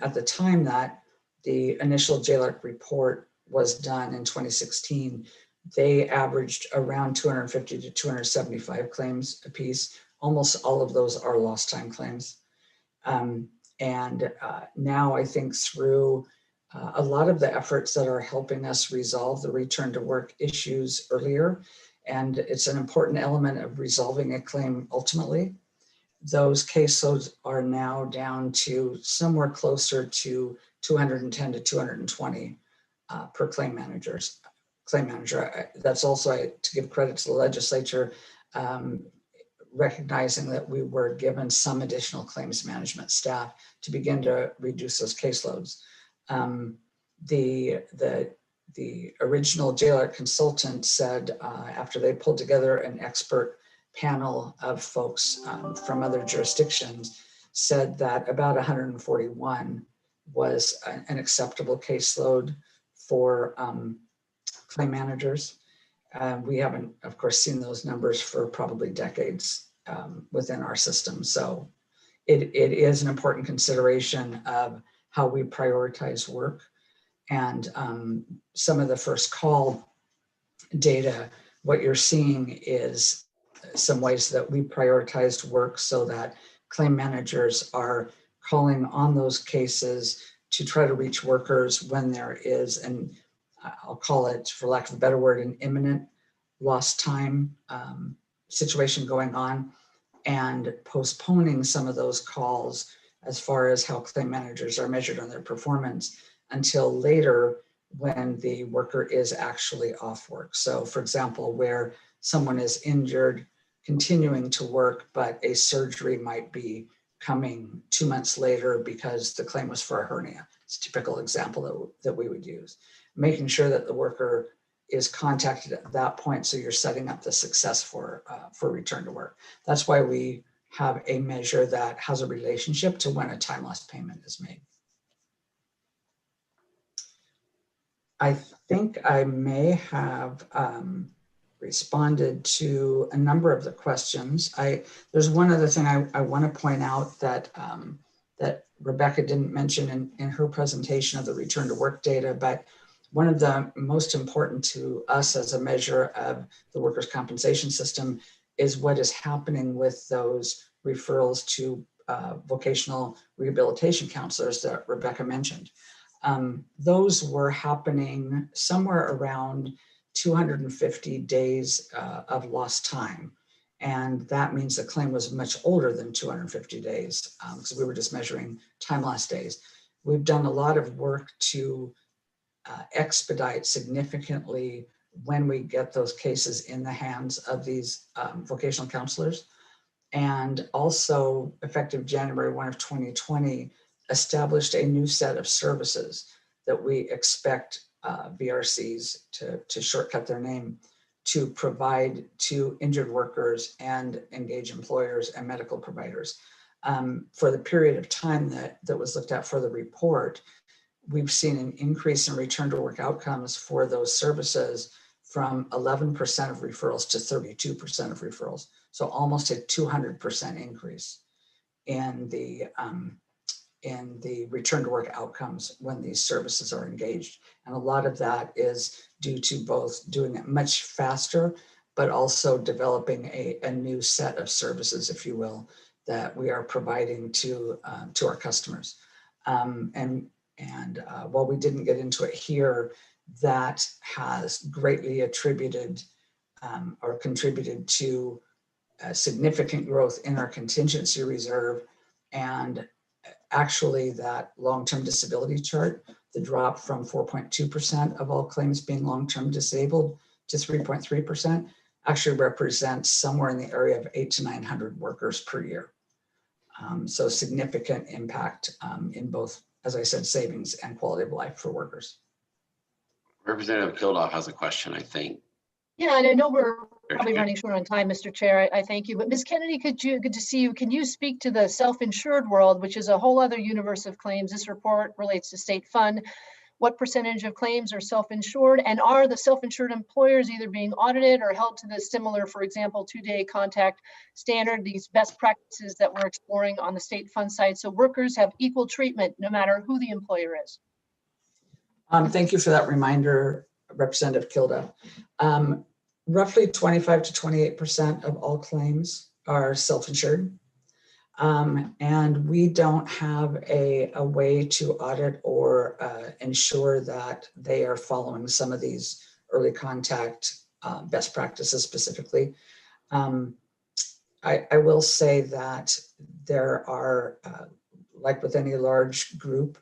at the time that the initial Jaylard report was done in 2016, they averaged around 250 to 275 claims apiece. Almost all of those are lost time claims. Now I think through a lot of the efforts that are helping us resolve the return to work issues earlier, and it's an important element of resolving a claim ultimately, those caseloads are now down to somewhere closer to 210 to 220 per claim manager. That's also to give credit to the legislature, recognizing that we were given some additional claims management staff to begin to reduce those caseloads. The original Jaylard consultant said after they pulled together an expert panel of folks from other jurisdictions, said that about 141 was an acceptable caseload for claim managers. We haven't, of course, seen those numbers for probably decades within our system. So it is an important consideration of how we prioritize work. And some of the first call data, what you're seeing is some ways that we prioritized work so that claim managers are calling on those cases to try to reach workers when there is, and I'll call it, for lack of a better word, an imminent lost time situation going on, and postponing some of those calls as far as how claim managers are measured on their performance until later when the worker is actually off work. So for example, where someone is injured, continuing to work, but a surgery might be coming 2 months later because the claim was for a hernia. It's a typical example that we would use. Making sure that the worker is contacted at that point, so you're setting up the success for return to work. That's why we have a measure that has a relationship to when a time loss payment is made. I think I may have responded to a number of the questions. There's one other thing I want to point out that that Rebecca didn't mention in her presentation of the return to work data, but one of the most important to us as a measure of the workers' compensation system is what is happening with those referrals to vocational rehabilitation counselors that Rebecca mentioned. Those were happening somewhere around 250 days of lost time. And that means the claim was much older than 250 days because we were just measuring time lost days. We've done a lot of work to expedite significantly when we get those cases in the hands of these vocational counselors. And also, effective January 1 of 2020, established a new set of services that we expect VRCs, to shortcut their name, to provide to injured workers and engage employers and medical providers. For the period of time that was looked at for the report, we've seen an increase in return to work outcomes for those services from 11% of referrals to 32% of referrals. So almost a 200% increase in the return to work outcomes when these services are engaged. And a lot of that is due to both doing it much faster, but also developing a new set of services, if you will, that we are providing to our customers. And while we didn't get into it here, that has greatly attributed or contributed to significant growth in our contingency reserve. And actually that long-term disability chart, the drop from 4.2% of all claims being long-term disabled to 3.3%, actually represents somewhere in the area of 800 to 900 workers per year. So significant impact in both, as I said, savings and quality of life for workers. Representative Kildoff has a question, I think. Yeah, and I know we're probably running short on time, Mr. Chair. I thank you. But Ms. Kennedy, good to see you. Can you speak to the self-insured world, which is a whole other universe of claims? This report relates to state fund. What percentage of claims are self-insured? And are the self-insured employers either being audited or held to the similar, for example, 2-day contact standard, these best practices that we're exploring on the state fund side, so workers have equal treatment no matter who the employer is? Thank you for that reminder, Representative Kilda. Roughly 25 to 28% of all claims are self-insured. And we don't have a way to audit or ensure that they are following some of these early contact best practices specifically. I will say that there are, like with any large group,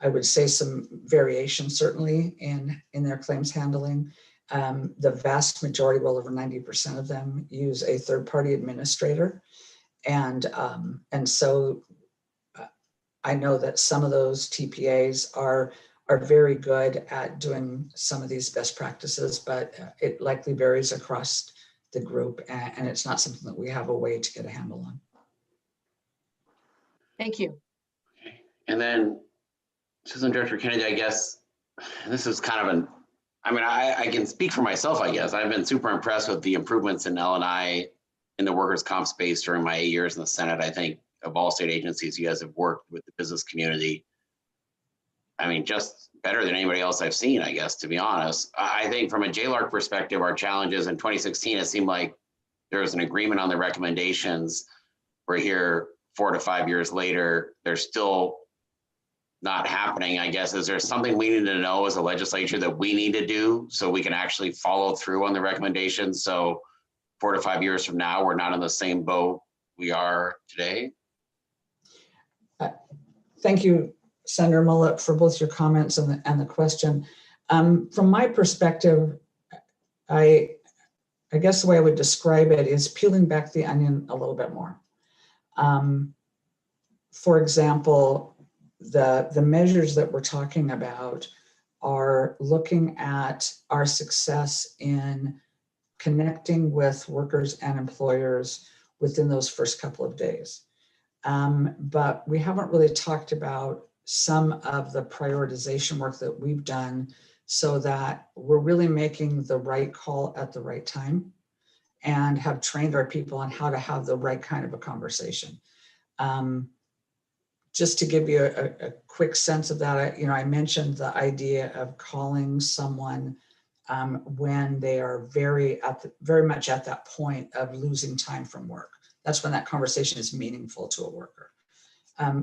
I would say some variation certainly in their claims handling. The vast majority, well over 90% of them, use a third-party administrator. And so I know that some of those TPAs are very good at doing some of these best practices, but it likely varies across the group, and it's not something that we have a way to get a handle on. Thank you. Okay. And then, Assistant Director Kennedy, I guess this is kind of I can speak for myself, I guess. I've been super impressed with the improvements in L&I in the workers' comp space during my 8 years in the Senate. I think of all state agencies, you guys have worked with the business community. I mean, just better than anybody else I've seen, I guess, to be honest. I think from a Jaylard perspective, our challenges in 2016, it seemed like there was an agreement on the recommendations. We're here 4 to 5 years later, they're still not happening, I guess. Is there something we need to know as a legislature that we need to do so we can actually follow through on the recommendations? So 4 to 5 years from now, we're not in the same boat we are today? Thank you, Senator Mullet, for both your comments and the question. From my perspective, I guess the way I would describe it is peeling back the onion a little bit more. For example, the measures that we're talking about are looking at our success in connecting with workers and employers within those first couple of days. But we haven't really talked about some of the prioritization work that we've done so that we're really making the right call at the right time and have trained our people on how to have the right kind of a conversation. Just to give you a quick sense of that, I mentioned the idea of calling someone when they are very much at that point of losing time from work. That's when that conversation is meaningful to a worker.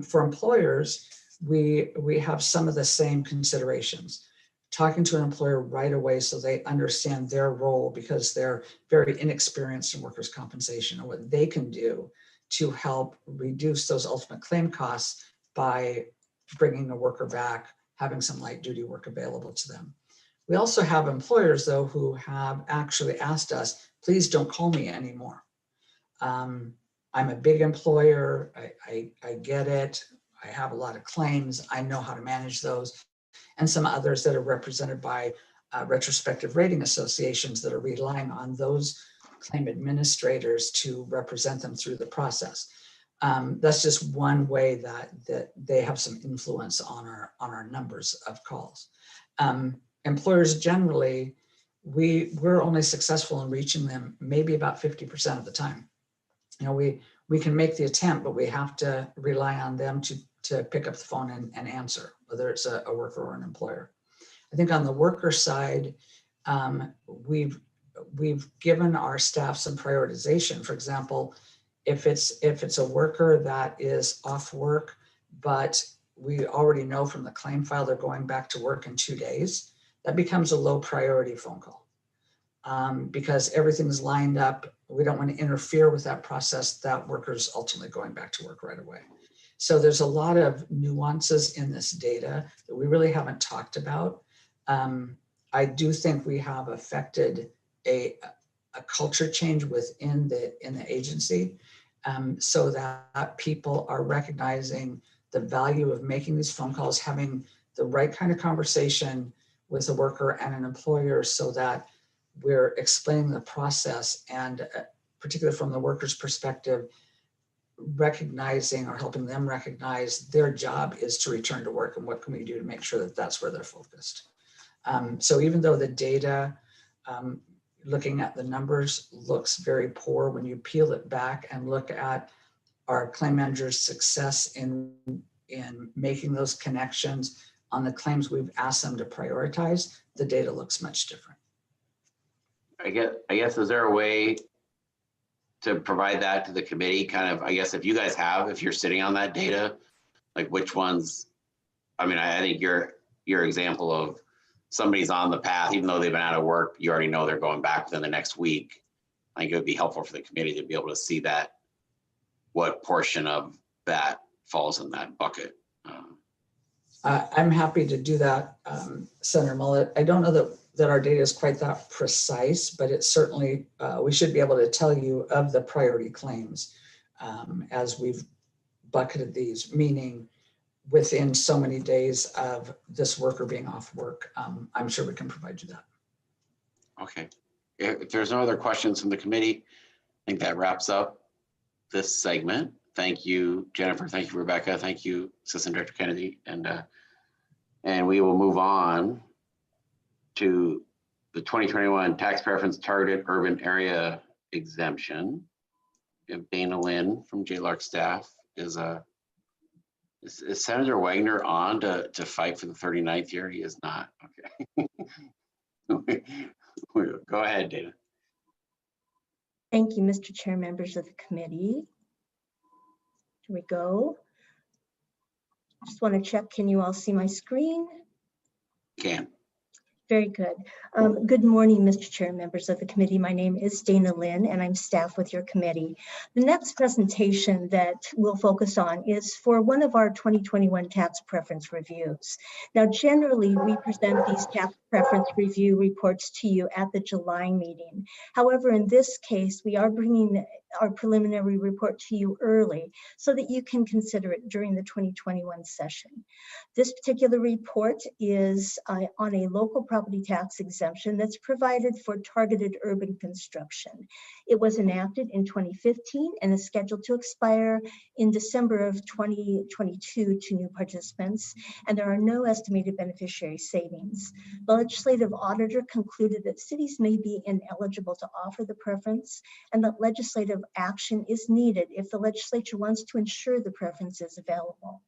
For employers, we have some of the same considerations. Talking to an employer right away so they understand their role because they're very inexperienced in workers' compensation and what they can do to help reduce those ultimate claim costs by bringing the worker back, having some light duty work available to them. We also have employers, though, who have actually asked us, please don't call me anymore. I'm a big employer, I get it, I have a lot of claims, I know how to manage those. And some others that are represented by retrospective rating associations that are relying on those claim administrators to represent them through the process. That's just one way that they have some influence on our numbers of calls. Employers generally, we're only successful in reaching them maybe about 50% of the time. We can make the attempt, but we have to rely on them to pick up the phone and answer, whether it's a worker or an employer. I think on the worker side, we've given our staff some prioritization. For example, if it's a worker that is off work, but we already know from the claim file they're going back to work in 2 days, that becomes a low priority phone call because everything's lined up. We don't want to interfere with that process. That worker's ultimately going back to work right away. So there's a lot of nuances in this data that we really haven't talked about. I do think we have affected a culture change within the agency so that people are recognizing the value of making these phone calls, having the right kind of conversation with a worker and an employer so that we're explaining the process and particularly from the worker's perspective, recognizing or helping them recognize their job is to return to work and what can we do to make sure that that's where they're focused. So even though the data, looking at the numbers looks very poor, when you peel it back and look at our claim managers' success in making those connections on the claims we've asked them to prioritize, the data looks much different. I guess, is there a way to provide that to the committee? Kind of, I guess, if you guys have, if you're sitting on that data, like which ones, I mean, I think your example of somebody's on the path, even though they've been out of work, you already know they're going back within the next week. I think it would be helpful for the committee to be able to see that, what portion of that falls in that bucket. I'm happy to do that, Senator Mullet. I don't know that our data is quite that precise, but it's certainly, we should be able to tell you of the priority claims as we've bucketed these, meaning within so many days of this worker being off work. I'm sure we can provide you that. Okay. If there's no other questions from the committee, I think that wraps up this segment. Thank you, Jennifer. Thank you, Rebecca. Thank you, Assistant Director Kennedy. And we will move on to the 2021 Tax Preference Targeted Urban Area Exemption. We have Dana Lynn from Jaylard staff is Is Senator Wagner on to fight for the 39th year? He is not. Okay. Go ahead, Dana. Thank you, Mr. Chair, members of the committee. Here we go. Just want to check, can you all see my screen? Can. Very good. Good morning, Mr. Chair, members of the committee. My name is Dana Lynn, and I'm staff with your committee. The next presentation that we'll focus on is for one of our 2021 tax preference reviews. Now, generally, we present these tax preference review reports to you at the July meeting. However, in this case, we are bringing our preliminary report to you early so that you can consider it during the 2021 session. This particular report is on a local property tax exemption that's provided for targeted urban construction. It was enacted in 2015 and is scheduled to expire in December of 2022 to new participants, and there are no estimated beneficiary savings. The legislative auditor concluded that cities may be ineligible to offer the preference and that legislative action is needed if the legislature wants to ensure the preference is available.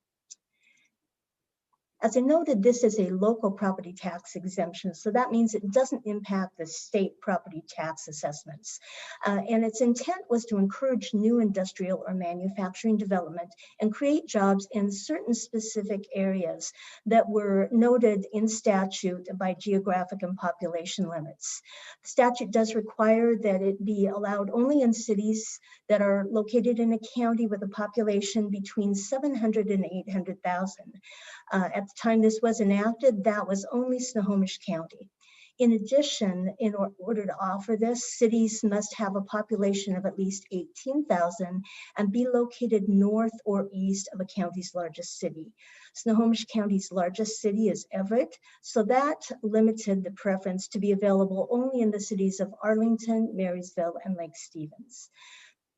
As I noted, this is a local property tax exemption, so that means it doesn't impact the state property tax assessments. And its intent was to encourage new industrial or manufacturing development and create jobs in certain specific areas that were noted in statute by geographic and population limits. The statute does require that it be allowed only in cities that are located in a county with a population between 700 and 800,000. At the time this was enacted, that was only Snohomish County. In addition, in order to offer this, cities must have a population of at least 18,000 and be located north or east of a county's largest city. Snohomish County's largest city is Everett, so that limited the preference to be available only in the cities of Arlington, Marysville, and Lake Stevens.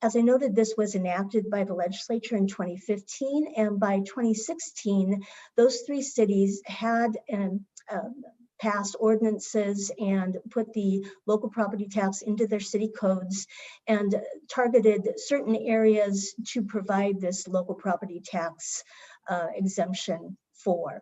As I noted, this was enacted by the legislature in 2015, and by 2016, those three cities had passed ordinances and put the local property tax into their city codes and targeted certain areas to provide this local property tax exemption for.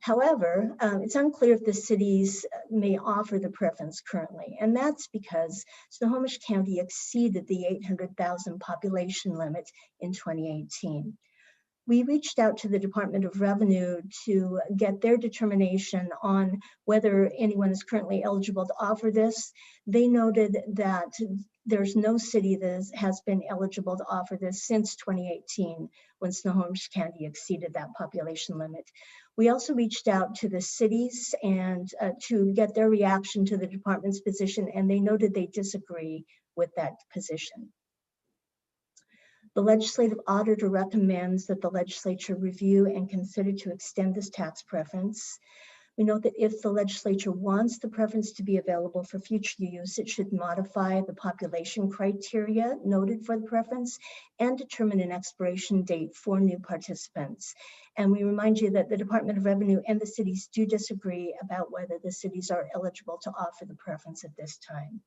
However, it's unclear if the cities may offer the preference currently, and that's because Snohomish County exceeded the 800,000 population limit in 2018. We reached out to the Department of Revenue to get their determination on whether anyone is currently eligible to offer this. They noted that there's no city that has been eligible to offer this since 2018, when Snohomish County exceeded that population limit. We also reached out to the cities and to get their reaction to the department's position, and they noted they disagree with that position. The legislative auditor recommends that the legislature review and consider to extend this tax preference. We note that if the legislature wants the preference to be available for future use, it should modify the population criteria noted for the preference and determine an expiration date for new participants. And we remind you that the Department of Revenue and the cities do disagree about whether the cities are eligible to offer the preference at this time.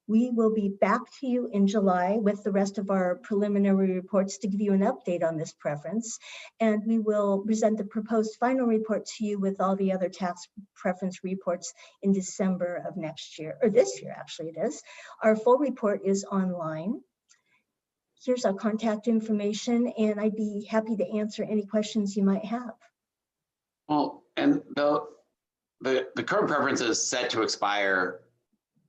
We will be back to you in July with the rest of our preliminary reports to give you an update on this preference. And we will present the proposed final report to you with all the other tax preference reports in December of next year, or this year, actually it is. Our full report is online. Here's our contact information, and I'd be happy to answer any questions you might have. Well, and the current preference is set to expire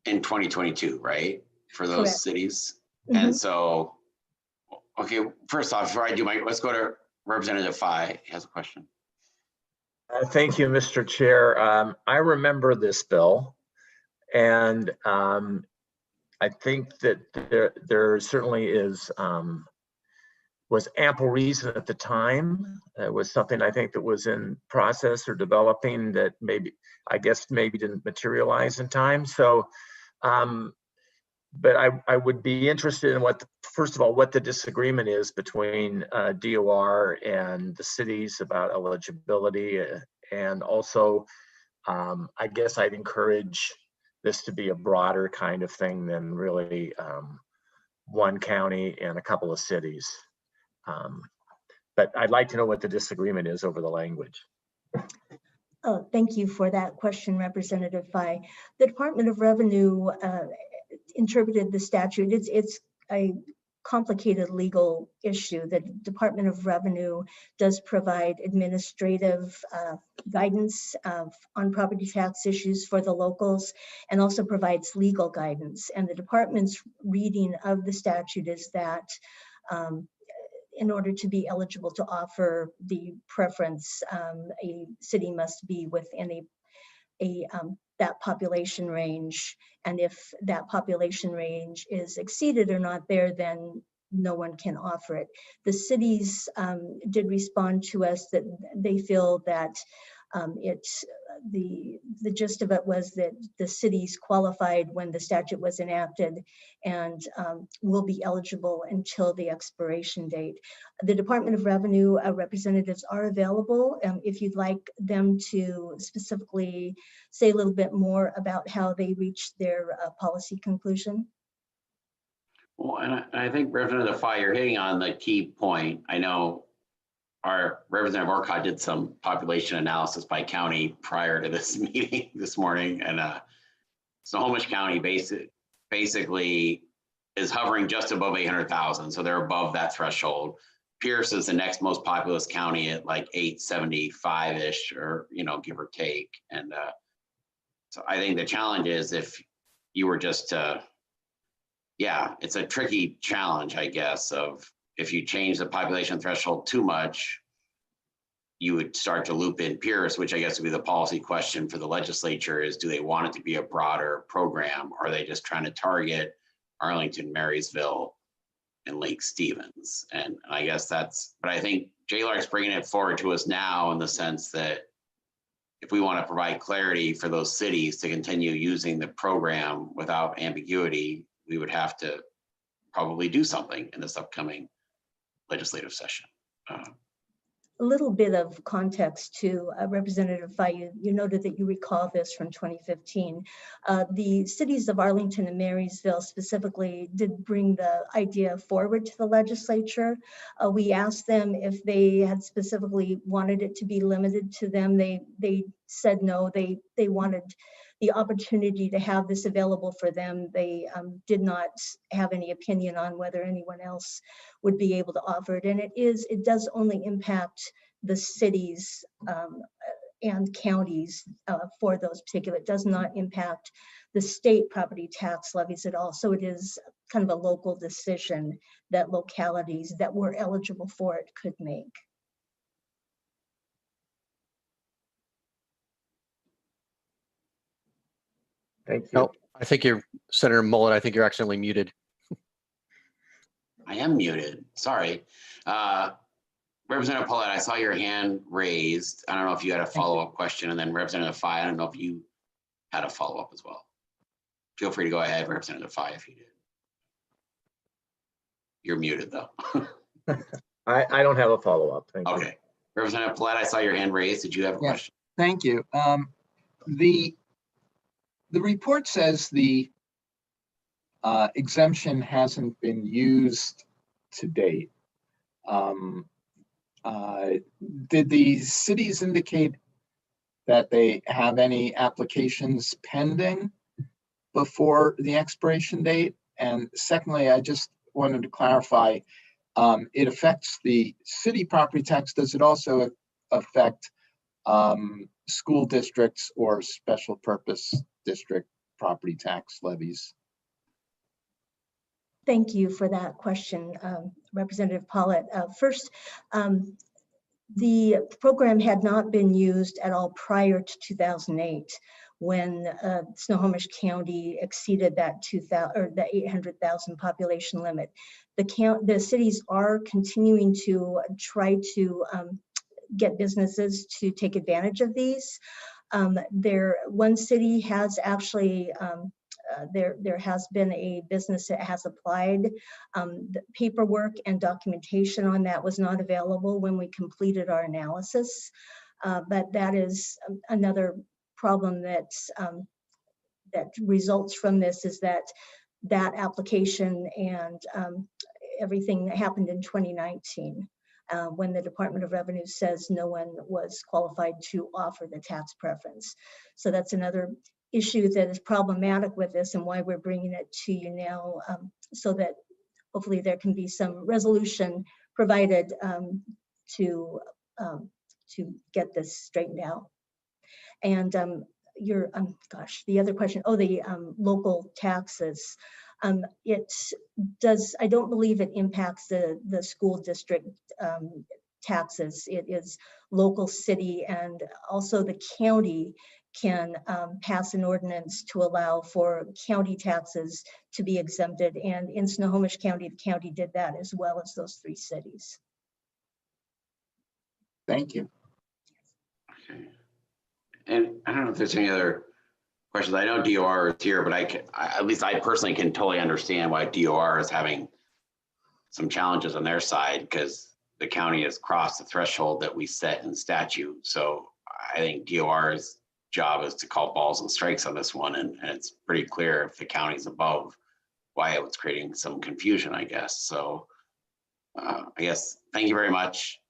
in 2022, right? For those Correct. cities. Mm-hmm. And so, okay, first off, before I do let's go to Representative Fye. He has a question. Thank you, Mr. Chair. I remember this bill, and I think that there certainly was ample reason at the time. It was something I think that was in process or developing that maybe didn't materialize in time. So, but I would be interested in first of all, what the disagreement is between DOR and the cities about eligibility. And also, I guess I'd encourage this to be a broader kind of thing than really one county and a couple of cities. But I'd like to know what the disagreement is over the language. Oh, thank you for that question, Representative Fye. The Department of Revenue interpreted the statute. It's a complicated legal issue. The Department of Revenue does provide administrative guidance on property tax issues for the locals, and also provides legal guidance. And the department's reading of the statute is that in order to be eligible to offer the preference, a city must be within that population range. And if that population range is exceeded or not there, then no one can offer it. The cities did respond to us that they feel that the gist of it was that the cities qualified when the statute was enacted and will be eligible until the expiration date. The Department of Revenue representatives are available if you'd like them to specifically say a little bit more about how they reached their policy conclusion. Well, and I think Representative Fye, you're hitting on the key point. I know our Representative Orcutt did some population analysis by county prior to this meeting this morning, and Snohomish County basically is hovering just above 800,000, so they're above that threshold. Pierce is the next most populous county at like 875-ish, or give or take. And so I think the challenge is if you were just it's a tricky challenge, I guess, of if you change the population threshold too much, you would start to loop in Pierce, which I guess would be the policy question for the legislature is, do they want it to be a broader program? Or are they just trying to target Arlington, Marysville, and Lake Stevens? And I guess but I think Jaylard's bringing it forward to us now in the sense that if we want to provide clarity for those cities to continue using the program without ambiguity, we would have to probably do something in this upcoming legislative session. A little bit of context to Representative Fye. You noted that you recall this from 2015. The cities of Arlington and Marysville specifically did bring the idea forward to the legislature. We asked them if they had specifically wanted it to be limited to them. They said no, they wanted the opportunity to have this available for them. They did not have any opinion on whether anyone else would be able to offer it. And it does only impact the cities and counties for those particular. It does not impact the state property tax levies at all. So it is kind of a local decision that localities that were eligible for it could make. Thank you. No, I think you're, Senator Mullet, I think you're accidentally muted. I am muted, sorry. Representative Paulette, I saw your hand raised. I don't know if you had a follow-up question, and then Representative Fye, I don't know if you had a follow-up as well. Feel free to go ahead, Representative Fye, if you did. You're muted though. I don't have a follow-up, thank you. Okay. Representative Paulette, I saw your hand raised. Did you have a question? Thank you. The report says the exemption hasn't been used to date. Did the cities indicate that they have any applications pending before the expiration date? And secondly, I just wanted to clarify, it affects the city property tax. Does it also affect school districts or special purpose district property tax levies? Thank you for that question, Representative Paulette. First, the program had not been used at all prior to 2008 when Snohomish County exceeded that 800,000 population limit. The cities are continuing to try to get businesses to take advantage of these. One city has actually, there has been a business that has applied. The paperwork and documentation on that was not available when we completed our analysis, but that is another problem that results from this, is that application and everything that happened in 2019. when the Department of Revenue says no one was qualified to offer the tax preference. So that's another issue that is problematic with this and why we're bringing it to you now, so that hopefully there can be some resolution provided to get this straightened out. And the other question, the local taxes. It does, I don't believe it impacts the school district taxes. It is local, city, and also the county can pass an ordinance to allow for county taxes to be exempted. And in Snohomish County, the county did that as well as those 3 cities. Thank you. Okay. And I don't know if there's any other questions. I know DOR is here, but at least I personally can totally understand why DOR is having some challenges on their side, because the county has crossed the threshold that we set in statute. So I think DOR's job is to call balls and strikes on this one. And it's pretty clear if the county's above, why it was creating some confusion, I guess. So I guess, thank you very much,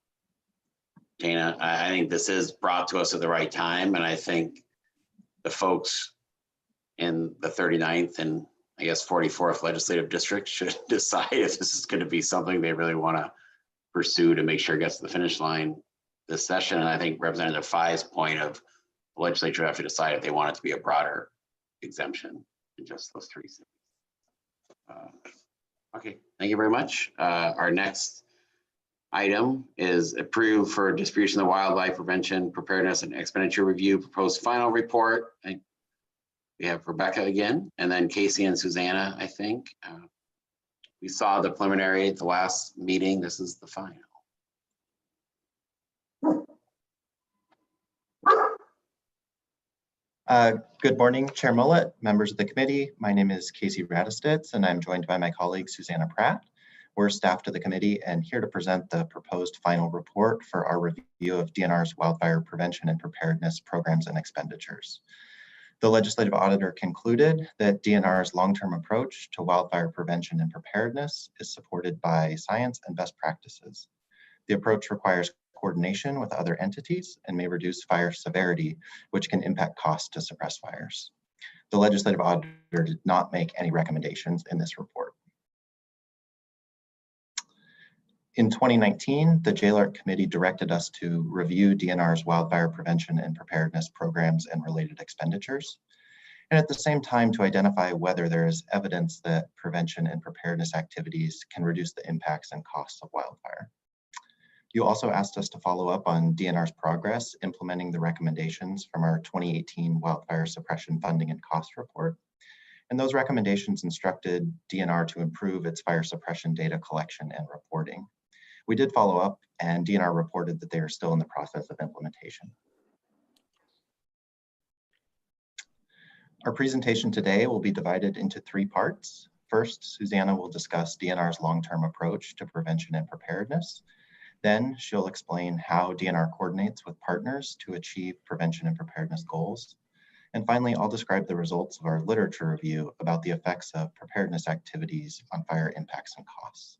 Dana. I think this is brought to us at the right time. And I think the folks in the 39th and I guess 44th legislative district should decide if this is going to be something they really want to pursue to make sure it gets to the finish line this session. And I think Representative Fai's point of the legislature have to decide if they want it to be a broader exemption than just those 3 cities. Okay, thank you very much. Our next item is approved for distribution of the Wildfire Prevention, Preparedness, and Expenditure Review proposed final report. We have Rebecca again, and then Casey and Susanna, I think. We saw the preliminary at the last meeting. This is the final. Good morning, Chair Mullet, members of the committee. My name is Casey Radistitz, and I'm joined by my colleague, Susanna Pratt. We're staff to the committee and here to present the proposed final report for our review of DNR's wildfire prevention and preparedness programs and expenditures. The legislative auditor concluded that DNR's long-term approach to wildfire prevention and preparedness is supported by science and best practices. The approach requires coordination with other entities and may reduce fire severity, which can impact costs to suppress fires. The legislative auditor did not make any recommendations in this report. In 2019, the Jaylard Committee directed us to review DNR's wildfire prevention and preparedness programs and related expenditures, and at the same time to identify whether there is evidence that prevention and preparedness activities can reduce the impacts and costs of wildfire. You also asked us to follow up on DNR's progress implementing the recommendations from our 2018 Wildfire Suppression Funding and Cost Report. And those recommendations instructed DNR to improve its fire suppression data collection and reporting. We did follow up, and DNR reported that they are still in the process of implementation. Our presentation today will be divided into 3 parts. First, Susanna will discuss DNR's long-term approach to prevention and preparedness. Then she'll explain how DNR coordinates with partners to achieve prevention and preparedness goals. And finally, I'll describe the results of our literature review about the effects of preparedness activities on fire impacts and costs.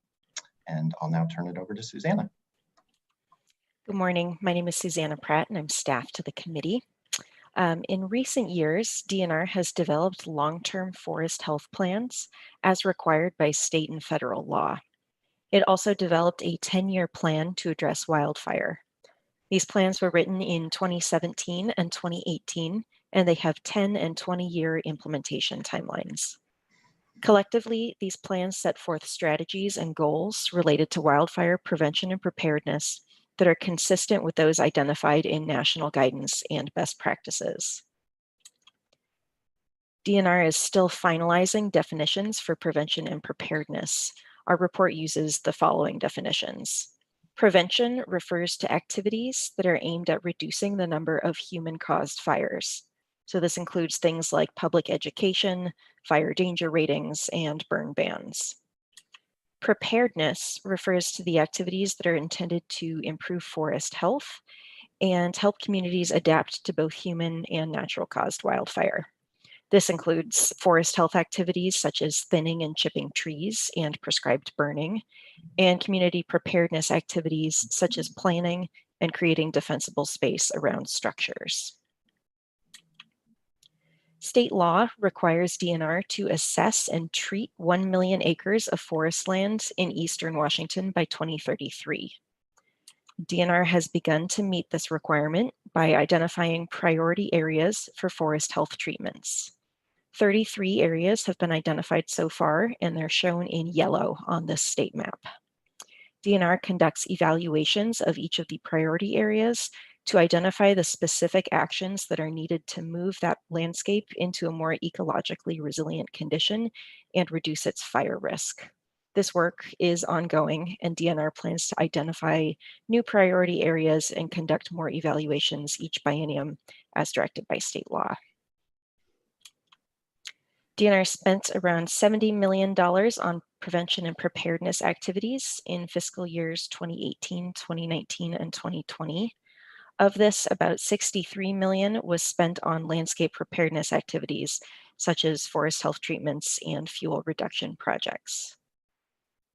And I'll now turn it over to Susanna. Good morning. My name is Susanna Pratt, and I'm staff to the committee. In recent years, DNR has developed long-term forest health plans as required by state and federal law. It also developed a 10-year plan to address wildfire. These plans were written in 2017 and 2018, and they have 10 and 20-year implementation timelines. Collectively, these plans set forth strategies and goals related to wildfire prevention and preparedness that are consistent with those identified in national guidance and best practices. DNR is still finalizing definitions for prevention and preparedness. Our report uses the following definitions. Prevention refers to activities that are aimed at reducing the number of human-caused fires. So this includes things like public education, fire danger ratings, and burn bans. Preparedness refers to the activities that are intended to improve forest health and help communities adapt to both human and natural-caused wildfire. This includes forest health activities such as thinning and chipping trees and prescribed burning, and community preparedness activities such as planning and creating defensible space around structures. State law requires DNR to assess and treat 1 million acres of forest land in eastern Washington by 2033. DNR has begun to meet this requirement by identifying priority areas for forest health treatments. 33 areas have been identified so far, and they're shown in yellow on this state map. DNR conducts evaluations of each of the priority areas to identify the specific actions that are needed to move that landscape into a more ecologically resilient condition and reduce its fire risk. This work is ongoing, and DNR plans to identify new priority areas and conduct more evaluations each biennium as directed by state law. DNR spent around $70 million on prevention and preparedness activities in fiscal years 2018, 2019, and 2020. Of this, about $63 million was spent on landscape preparedness activities, such as forest health treatments and fuel reduction projects.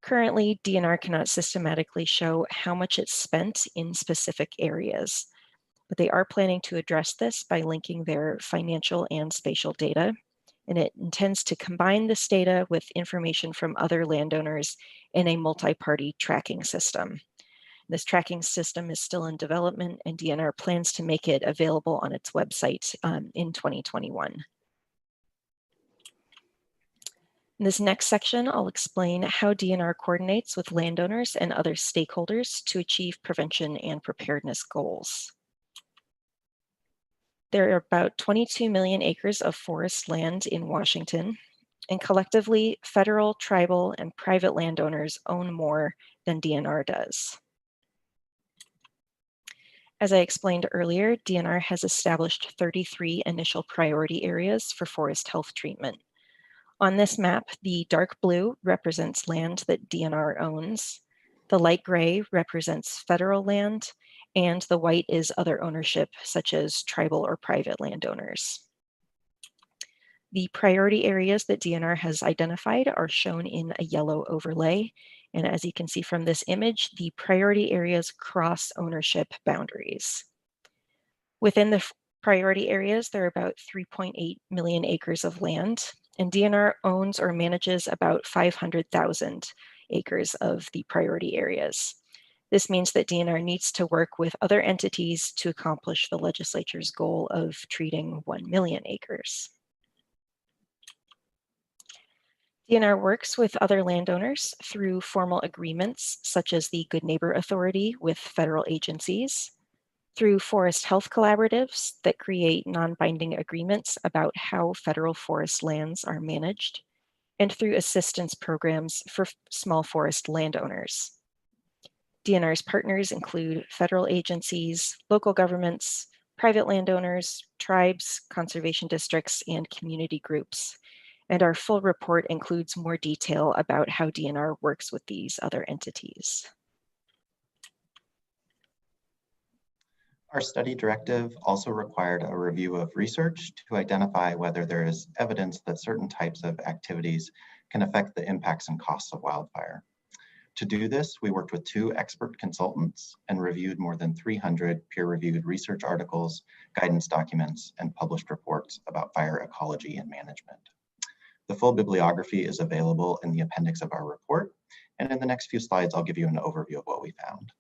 Currently, DNR cannot systematically show how much it's spent in specific areas, but they are planning to address this by linking their financial and spatial data, and it intends to combine this data with information from other landowners in a multi-party tracking system. This tracking system is still in development, and DNR plans to make it available on its website in 2021. In this next section, I'll explain how DNR coordinates with landowners and other stakeholders to achieve prevention and preparedness goals. There are about 22 million acres of forest land in Washington, and collectively, federal, tribal, and private landowners own more than DNR does. As I explained earlier, DNR has established 33 initial priority areas for forest health treatment. On this map, the dark blue represents land that DNR owns, the light gray represents federal land, and the white is other ownership, such as tribal or private landowners. The priority areas that DNR has identified are shown in a yellow overlay. And as you can see from this image, the priority areas cross ownership boundaries. Within the priority areas, there are about 3.8 million acres of land, and DNR owns or manages about 500,000 acres of the priority areas. This means that DNR needs to work with other entities to accomplish the legislature's goal of treating 1 million acres. DNR works with other landowners through formal agreements, such as the Good Neighbor Authority with federal agencies, through forest health collaboratives that create non-binding agreements about how federal forest lands are managed, and through assistance programs for small forest landowners. DNR's partners include federal agencies, local governments, private landowners, tribes, conservation districts, and community groups. And our full report includes more detail about how DNR works with these other entities. Our study directive also required a review of research to identify whether there is evidence that certain types of activities can affect the impacts and costs of wildfire. To do this, we worked with 2 expert consultants and reviewed more than 300 peer-reviewed research articles, guidance documents, and published reports about fire ecology and management. The full bibliography is available in the appendix of our report, and in the next few slides, I'll give you an overview of what we found.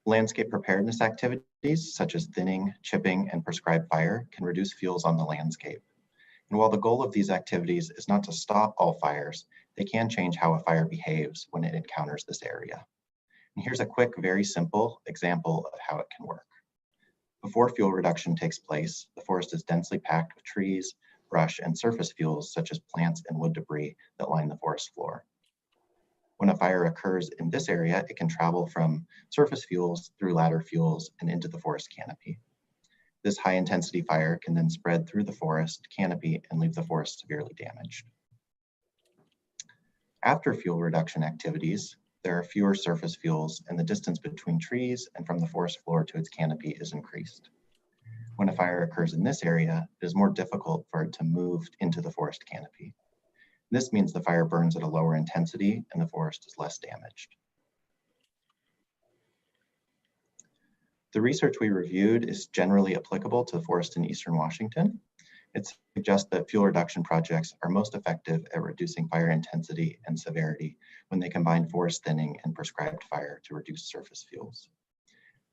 Landscape preparedness activities, such as thinning, chipping, and prescribed fire, can reduce fuels on the landscape. And while the goal of these activities is not to stop all fires, they can change how a fire behaves when it encounters this area. And here's a quick, very simple example of how it can work. Before fuel reduction takes place, the forest is densely packed with trees, brush, and surface fuels such as plants and wood debris that line the forest floor. When a fire occurs in this area, it can travel from surface fuels through ladder fuels and into the forest canopy. This high-intensity fire can then spread through the forest canopy and leave the forest severely damaged. After fuel reduction activities, there are fewer surface fuels and the distance between trees and from the forest floor to its canopy is increased. when a fire occurs in this area, it is more difficult for it to move into the forest canopy. This means the fire burns at a lower intensity and the forest is less damaged. The research we reviewed is generally applicable to forests in Eastern Washington. It suggests that fuel reduction projects are most effective at reducing fire intensity and severity when they combine forest thinning and prescribed fire to reduce surface fuels.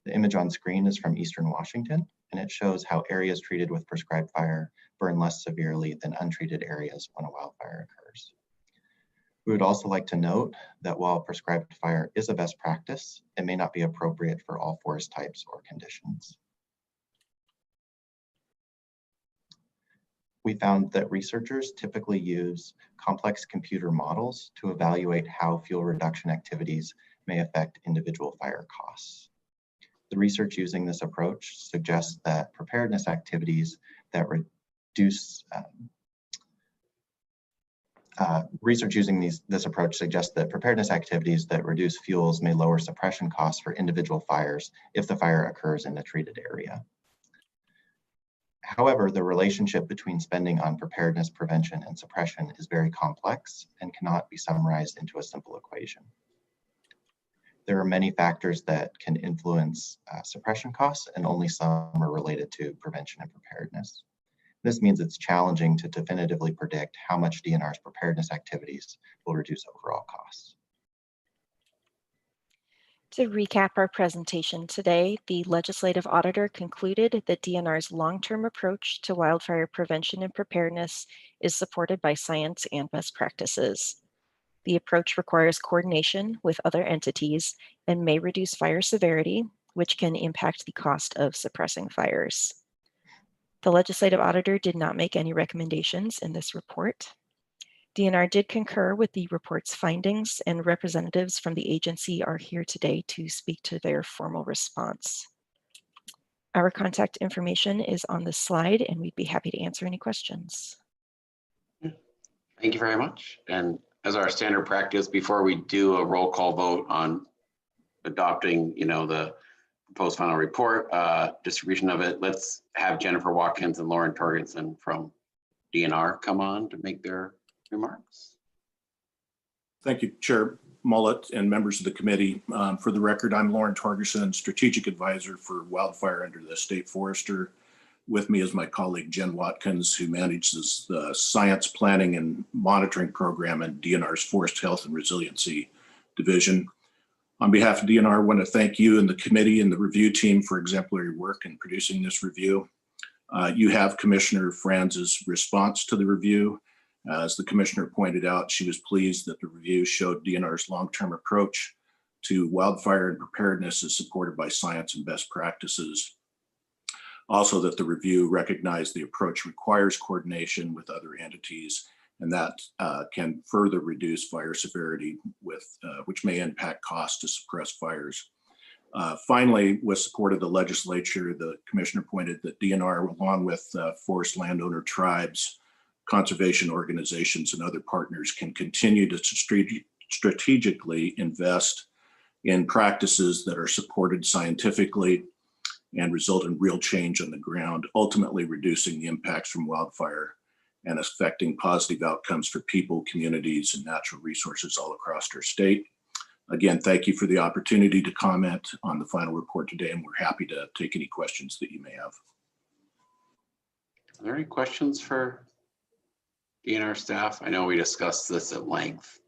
The image on screen is from Eastern Washington, and it shows how areas treated with prescribed fire burn less severely than untreated areas when a wildfire occurs. We would also like to note that while prescribed fire is a best practice, it may not be appropriate for all forest types or conditions. We found that researchers typically use complex computer models to evaluate how fuel reduction activities may affect individual fire costs. The research using this approach suggests that preparedness activities that reduce this approach suggests that preparedness activities that reduce fuels may lower suppression costs for individual fires if the fire occurs in a treated area. However, the relationship between spending on preparedness, prevention, and suppression is very complex and cannot be summarized into a simple equation. There are many factors that can influence suppression costs, and only some are related to prevention and preparedness. This means it's challenging to definitively predict how much DNR's preparedness activities will reduce overall costs. To recap our presentation today, the legislative auditor concluded that DNR's long-term approach to wildfire prevention and preparedness is supported by science and best practices. The approach requires coordination with other entities and may reduce fire severity, which can impact the cost of suppressing fires. The legislative auditor did not make any recommendations in this report. DNR did concur with the report's findings, and representatives from the agency are here today to speak to their formal response. Our contact information is on the slide, and we'd be happy to answer any questions. Thank you very much. And as our standard practice, before we do a roll call vote on adopting, the proposed final report, distribution of it, let's have Jennifer Watkins and Lauren Torgensen from DNR come on to make their remarks. Thank you, Chair Mullet and members of the committee. For the record, I'm Lauren Torgerson, Strategic Advisor for Wildfire under the State Forester. With me is my colleague Jen Watkins, who manages the Science Planning and Monitoring Program in DNR's Forest Health and Resiliency Division. On behalf of DNR, I want to thank you and the committee and the review team for exemplary work in producing this review. You have Commissioner Franz's response to the review. As the commissioner pointed out, she was pleased that the review showed DNR's long-term approach to wildfire and preparedness is supported by science and best practices. Also, that the review recognized the approach requires coordination with other entities, and that can further reduce fire severity, which may impact costs to suppress fires. Finally, with support of the legislature, the commissioner pointed that DNR, along with forest landowner tribes, conservation organizations, and other partners, can continue to strategically invest in practices that are supported scientifically and result in real change on the ground, ultimately reducing the impacts from wildfire and affecting positive outcomes for people, communities, and natural resources all across our state. Again, thank you for the opportunity to comment on the final report today, and we're happy to take any questions that you may have. Are there any questions for DNR staff? I know we discussed this at length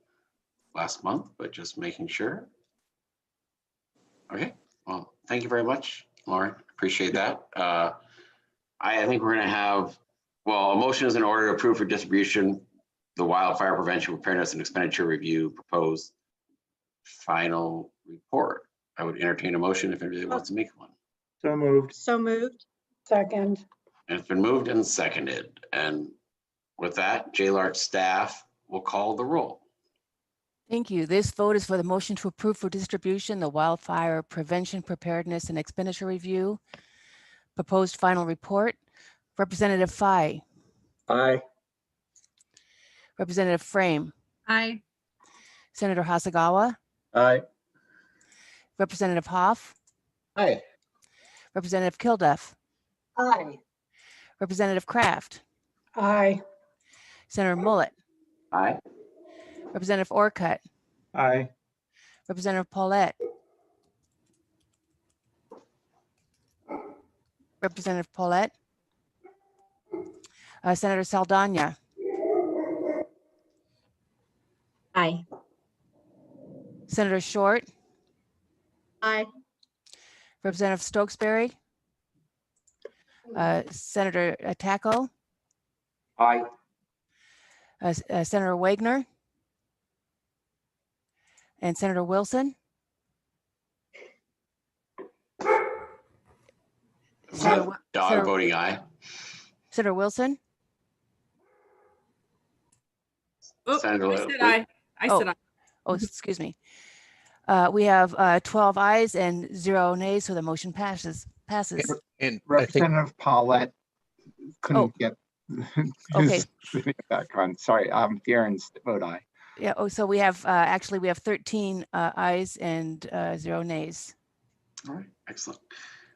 last month, but just making sure. Okay, well, thank you very much, Lauren. Appreciate that. I think we're going to have, a motion is in order to approve for distribution the wildfire prevention, preparedness, and expenditure review proposed final report. I would entertain a motion if anybody wants to make one. So moved. So moved. Second. And it's been moved and seconded. And with that, Jaylard staff will call the roll. Thank you. This vote is for the motion to approve for distribution the wildfire prevention, preparedness, and expenditure review proposed final report. Representative Fye. Aye. Representative Frame. Aye. Senator Hasagawa. Aye. Representative Hoff. Aye. Representative Kilduff. Aye. Representative Kraft, Aye. Senator Mullet, Aye. Representative Orcutt, Aye. Representative Paulette, Representative Paulette, Senator Saldana, Aye. Senator Short, Aye. Representative Stokesbury, Senator Taco, Aye. Senator Wagner, and Senator Wilson. Dog voting aye. Senator Wilson. Oh, Senator I said aye. I said aye. Oh, excuse me. We have 12 ayes and 0 nays, so the motion passes. And Representative Paulette couldn't get Okay. his back on. Sorry, Darren's vote aye. Yeah. Oh, so we have actually we have 13 ayes and 0 nays. All right, excellent.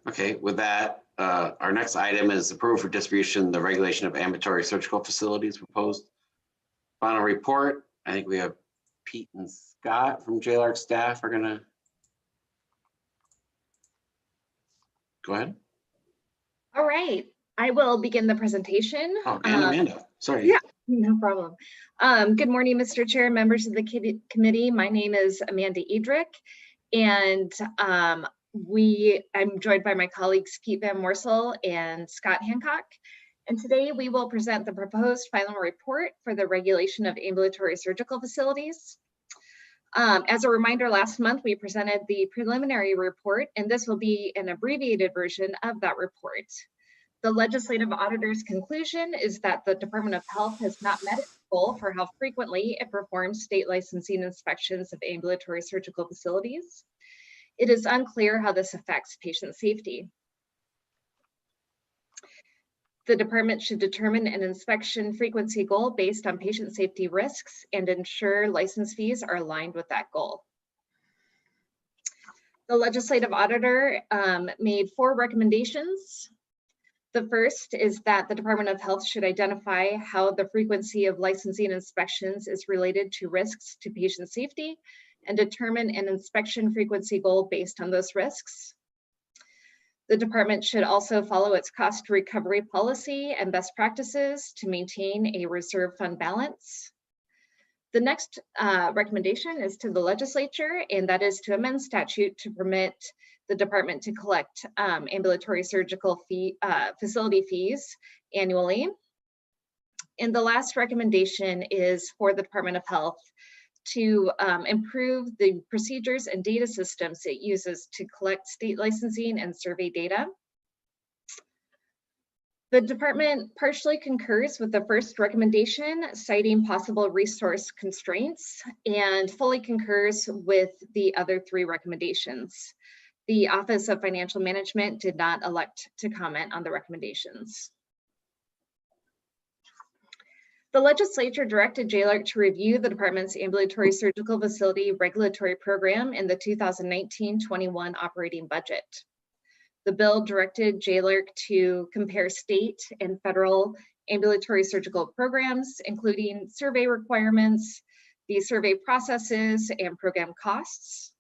Okay, with that, our next item is approval for distribution, the regulation of ambulatory surgical facilities proposed. Final report. I think we have Pete and Scott from Jaylard staff are gonna go ahead. All right, I will begin the presentation. Oh, and Amanda, sorry. Yeah, no problem. Good morning, Mr. Chair, members of the committee. My name is Amanda Edrick, and I'm joined by my colleagues Pete Van Morsel and Scott Hancock. And today we will present the proposed final report for the regulation of ambulatory surgical facilities. As a reminder, last month we presented the preliminary report, and this will be an abbreviated version of that report. The legislative auditor's conclusion is that the Department of Health has not met its goal for how frequently it performs state licensing inspections of ambulatory surgical facilities. It is unclear how this affects patient safety. The department should determine an inspection frequency goal based on patient safety risks and ensure license fees are aligned with that goal. The legislative auditor made 4 recommendations. The first is that the Department of Health should identify how the frequency of licensing inspections is related to risks to patient safety and determine an inspection frequency goal based on those risks. The department should also follow its cost recovery policy and best practices to maintain a reserve fund balance. The next recommendation is to the legislature, and that is to amend statute to permit the department to collect ambulatory surgical facility fees annually. And the last recommendation is for the Department of Health to improve the procedures and data systems it uses to collect state licensing and survey data. The department partially concurs with the first recommendation, citing possible resource constraints, and fully concurs with the other 3 recommendations. The Office of Financial Management did not elect to comment on the recommendations. The legislature directed Jaylard to review the department's ambulatory surgical facility regulatory program in the 2019-21 operating budget. The bill directed Jaylard to compare state and federal ambulatory surgical programs, including survey requirements, the survey processes, and program costs.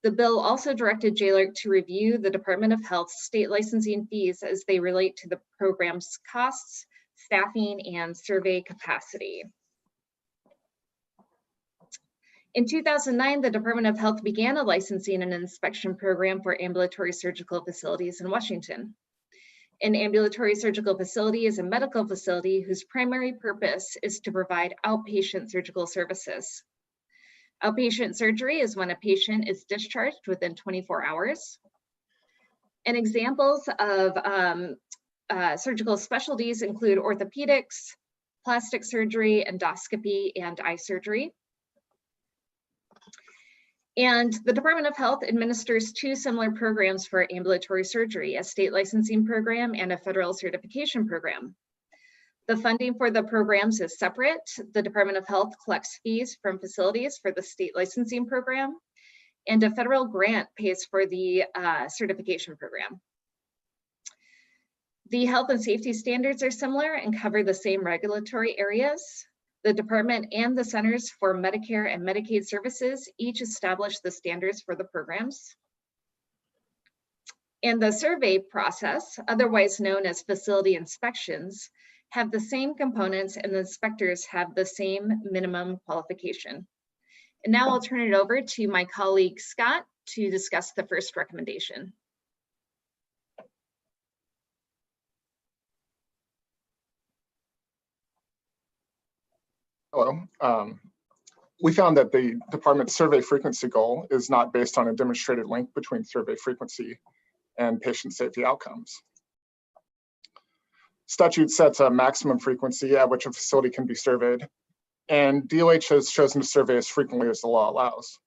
The bill also directed Jaylard to review the Department of Health's state licensing fees as they relate to the program's costs, staffing, and survey capacity. In 2009, the Department of Health began a licensing and inspection program for ambulatory surgical facilities in Washington. An ambulatory surgical facility is a medical facility whose primary purpose is to provide outpatient surgical services. Outpatient surgery is when a patient is discharged within 24 hours. And examples of surgical specialties include orthopedics, plastic surgery, endoscopy, and eye surgery. And the Department of Health administers 2 similar programs for ambulatory surgery, a state licensing program and a federal certification program. The funding for the programs is separate. The Department of Health collects fees from facilities for the state licensing program, and a federal grant pays for the certification program. The health and safety standards are similar and cover the same regulatory areas. The department and the Centers for Medicare and Medicaid Services each establish the standards for the programs. And the survey process, otherwise known as facility inspections, have the same components and the inspectors have the same minimum qualification. And now I'll turn it over to my colleague Scott to discuss the first recommendation. Hello. We found that the department's survey frequency goal is not based on a demonstrated link between survey frequency and patient safety outcomes. Statute sets a maximum frequency at which a facility can be surveyed, and DOH has chosen to survey as frequently as the law allows.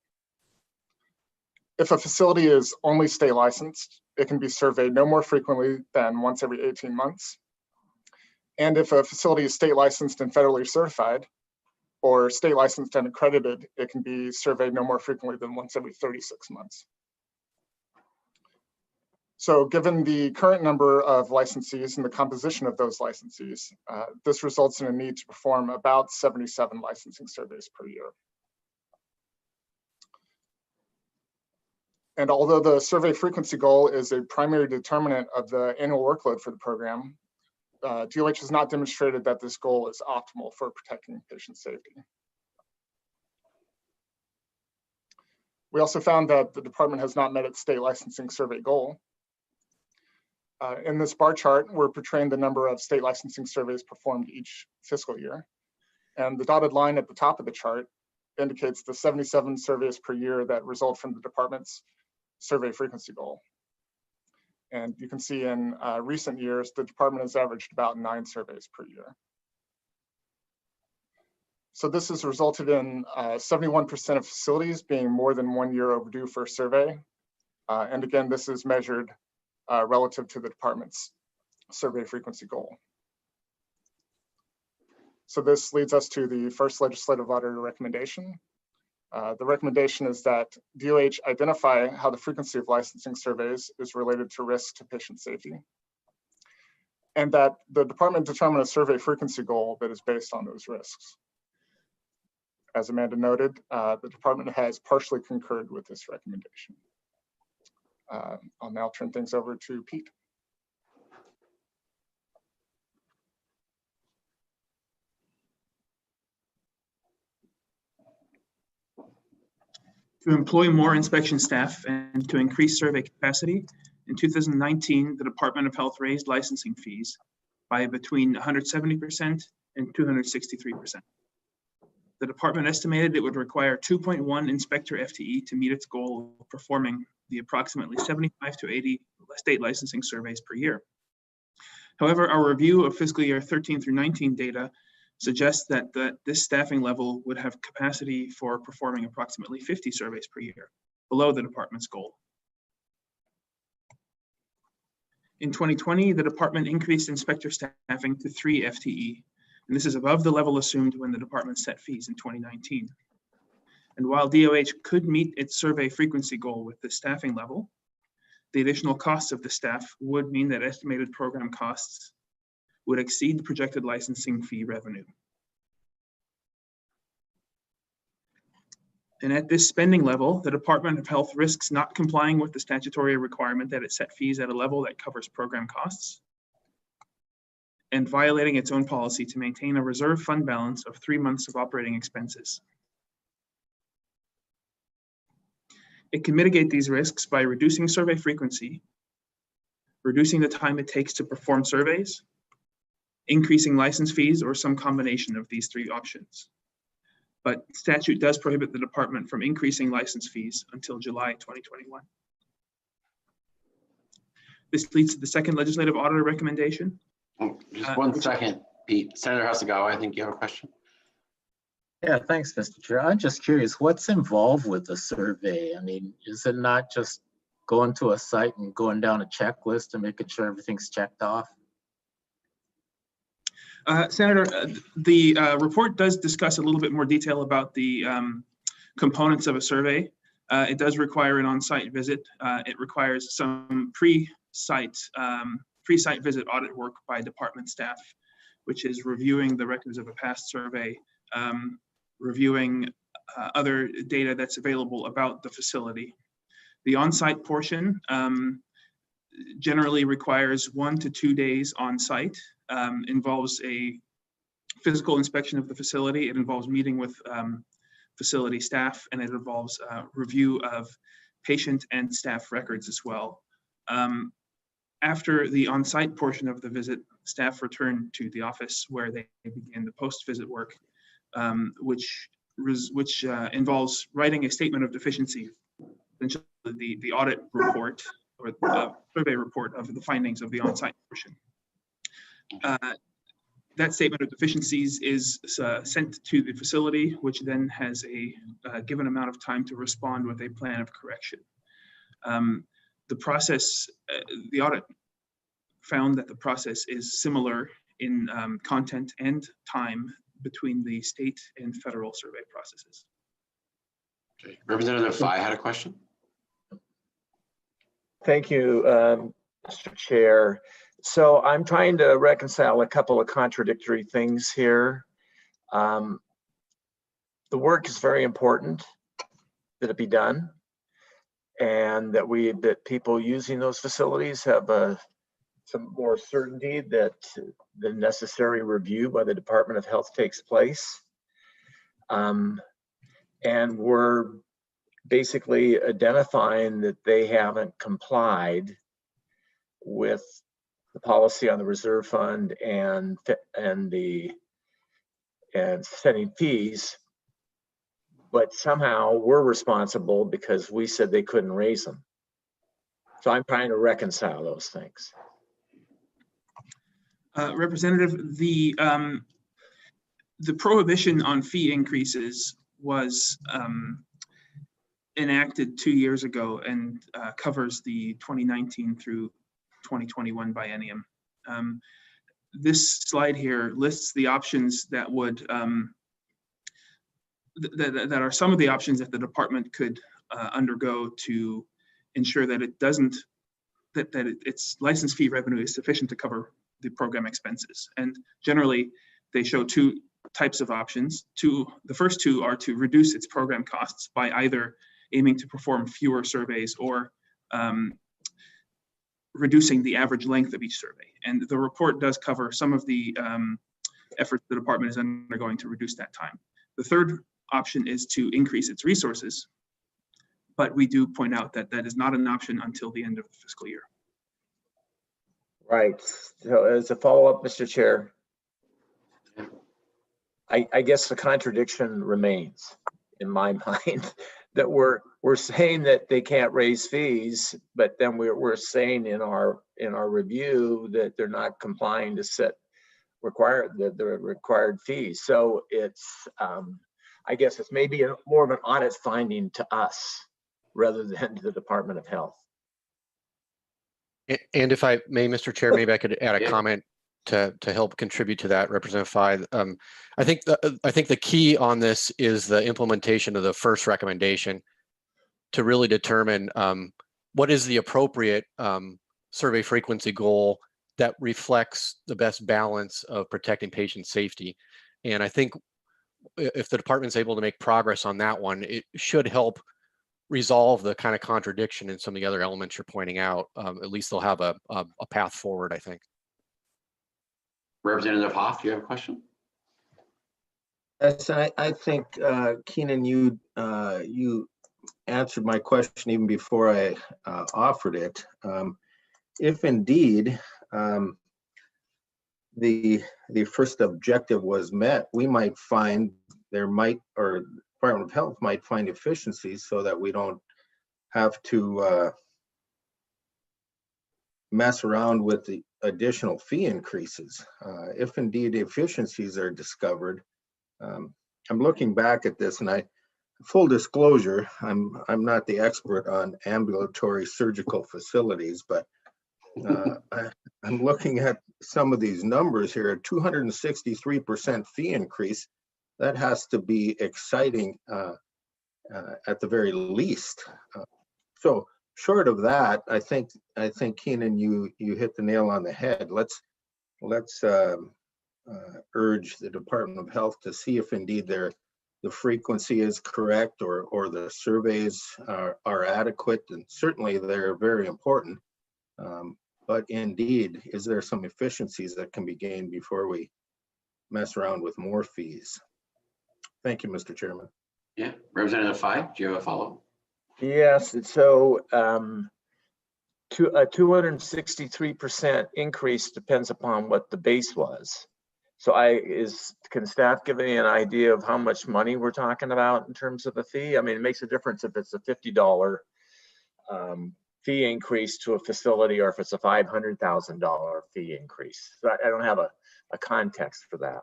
If a facility is only state licensed, it can be surveyed no more frequently than once every 18 months. And if a facility is state licensed and federally certified, or state licensed and accredited, it can be surveyed no more frequently than once every 36 months. So given the current number of licensees and the composition of those licensees, this results in a need to perform about 77 licensing surveys per year. And although the survey frequency goal is a primary determinant of the annual workload for the program, DOH has not demonstrated that this goal is optimal for protecting patient safety. We also found that the department has not met its state licensing survey goal. In this bar chart, we're portraying the number of state licensing surveys performed each fiscal year. And the dotted line at the top of the chart indicates the 77 surveys per year that result from the department's survey frequency goal. And you can see in recent years, the department has averaged about 9 surveys per year. So this has resulted in 71% of facilities being more than 1 year overdue for a survey. And again, this is measured relative to the department's survey frequency goal. So this leads us to the first legislative auditor recommendation. The recommendation is that DOH identify how the frequency of licensing surveys is related to risk to patient safety, and that the department determine a survey frequency goal that is based on those risks. As Amanda noted, the department has partially concurred with this recommendation. I'll now turn things over to Pete. To employ more inspection staff and to increase survey capacity, in 2019, the Department of Health raised licensing fees by between 170% and 263%. The department estimated it would require 2.1 inspector FTE to meet its goal of performing the approximately 75 to 80 state licensing surveys per year. However, our review of fiscal year 13 through 19 data suggests that this staffing level would have capacity for performing approximately 50 surveys per year, below the department's goal. In 2020, the department increased inspector staffing to 3 FTE, and this is above the level assumed when the department set fees in 2019. And while DOH could meet its survey frequency goal with the staffing level, the additional costs of the staff would mean that estimated program costs would exceed the projected licensing fee revenue. And at this spending level, the Department of Health risks not complying with the statutory requirement that it set fees at a level that covers program costs, and violating its own policy to maintain a reserve fund balance of 3 months of operating expenses. It can mitigate these risks by reducing survey frequency, reducing the time it takes to perform surveys, increasing license fees, or some combination of these 3 options. But statute does prohibit the department from increasing license fees until July 2021. This leads to the second legislative auditor recommendation. Oh, just one second, Pete. Senator Hasegawa, I think you have a question. Yeah, thanks, Mr. Chair. I'm just curious, what's involved with the survey? I mean, is it not just going to a site and going down a checklist and making sure everything's checked off? Senator, the report does discuss a little bit more detail about the components of a survey. It does require an on-site visit. It requires some pre-site pre-site visit audit work by department staff, which is reviewing the records of a past survey, reviewing other data that's available about the facility. The on-site portion generally requires 1 to 2 days on site, involves a physical inspection of the facility. It involves meeting with facility staff, and it involves review of patient and staff records as well. After the on-site portion of the visit, staff return to the office where they begin the post-visit work, which involves writing a statement of deficiency, essentially the audit report or the survey report of the findings of the on-site portion. That statement of deficiencies is sent to the facility, which then has a given amount of time to respond with a plan of correction. The process, the audit found that the process is similar in content and time between the state and federal survey processes. Okay. Representative Fye had a question. Thank you, Mr. Chair. So I'm trying to reconcile a couple of contradictory things here. The work is very important that it be done, and that people using those facilities have some more certainty that the necessary review by the Department of Health takes place. And we're basically identifying that they haven't complied with the policy on the reserve fund and setting fees, but somehow we're responsible because we said they couldn't raise them. So I'm trying to reconcile those things. Representative, the prohibition on fee increases was enacted 2 years ago and covers the 2019 through 2021 biennium. This slide here lists the options that would that are some of the options that the department could undergo to ensure that it doesn't its license fee revenue is sufficient to cover the program expenses. And generally, they show 2 types of options. The first 2 are to reduce its program costs by either aiming to perform fewer surveys or reducing the average length of each survey. And the report does cover some of the efforts the department is undergoing to reduce that time. The third option is to increase its resources, but we do point out that that is not an option until the end of the fiscal year. Right. So as a follow-up, Mr. Chair, I guess the contradiction remains in my mind that we're saying that they can't raise fees, but then we're saying in our review that they're not complying to set the required fees. So it's I guess it's maybe more of an audit finding to us rather than to the Department of Health. And if I may, Mr. Chair, maybe I could add a comment to help contribute to that, Representative Fye. I think the key on this is the implementation of the first recommendation to really determine what is the appropriate survey frequency goal that reflects the best balance of protecting patient safety. And I think if the department's able to make progress on that one, it should help resolve the kind of contradiction in some of the other elements you're pointing out. At least they'll have a path forward, I think. Representative Hoff, do you have a question? Yes, I think Keenan, you answered my question even before I offered it. If indeed the first objective was met, we might find or Department of Health might find efficiencies so that we don't have to mess around with the additional fee increases. If indeed efficiencies are discovered, I'm looking back at this, and full disclosure, I'm not the expert on ambulatory surgical facilities, but I'm looking at some of these numbers here. 263% fee increase. That has to be exciting at the very least. So short of that, I think Keenan, you hit the nail on the head. Let's urge the Department of Health to see if indeed the frequency is correct or the surveys are adequate, and certainly they're very important. But indeed, is there some efficiencies that can be gained before we mess around with more fees? Thank you, Mr. Chairman. Yeah, Representative Fye, do you have a follow-up? Yes, so a 263% increase depends upon what the base was. So can staff give me an idea of how much money we're talking about in terms of a fee? I mean, it makes a difference if it's a $50 fee increase to a facility or if it's a $500,000 fee increase. So I don't have a context for that.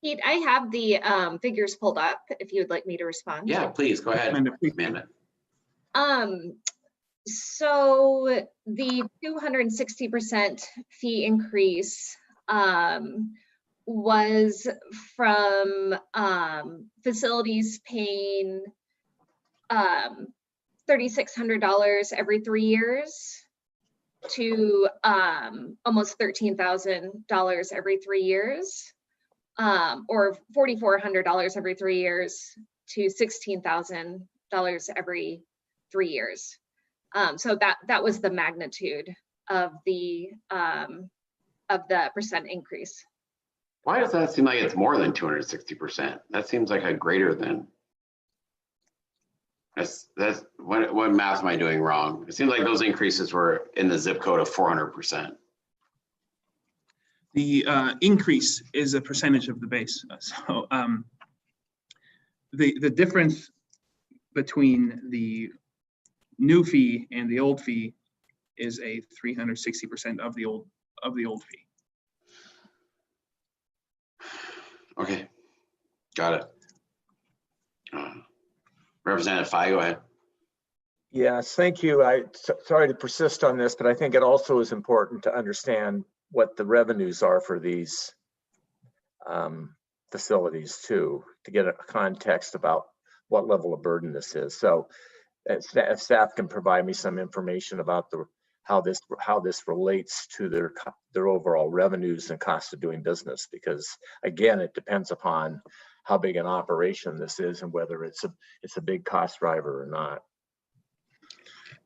Pete, I have the figures pulled up if you would like me to respond. Yeah, please go ahead, Amanda. So the 260% fee increase was from facilities paying $3,600 every 3 years to almost $13,000 every 3 years, or $4,400 every 3 years to $16,000 every 3 years. So that was the magnitude of the percent increase. Why does that seem like it's more than 260%? That seems like a greater than. That's what math am I doing wrong? It seems like those increases were in the zip code of 400%. The increase is a percentage of the base. So the difference between the new fee and the old fee is a 360% of the old fee. Okay, got it. Representative Fye, go ahead. Yes, thank you. Sorry to persist on this, but I think it also is important to understand what the revenues are for these facilities too, to get a context about what level of burden this is. So if staff can provide me some information about how this relates to their overall revenues and cost of doing business, because again, it depends upon how big an operation this is and whether it's a big cost driver or not.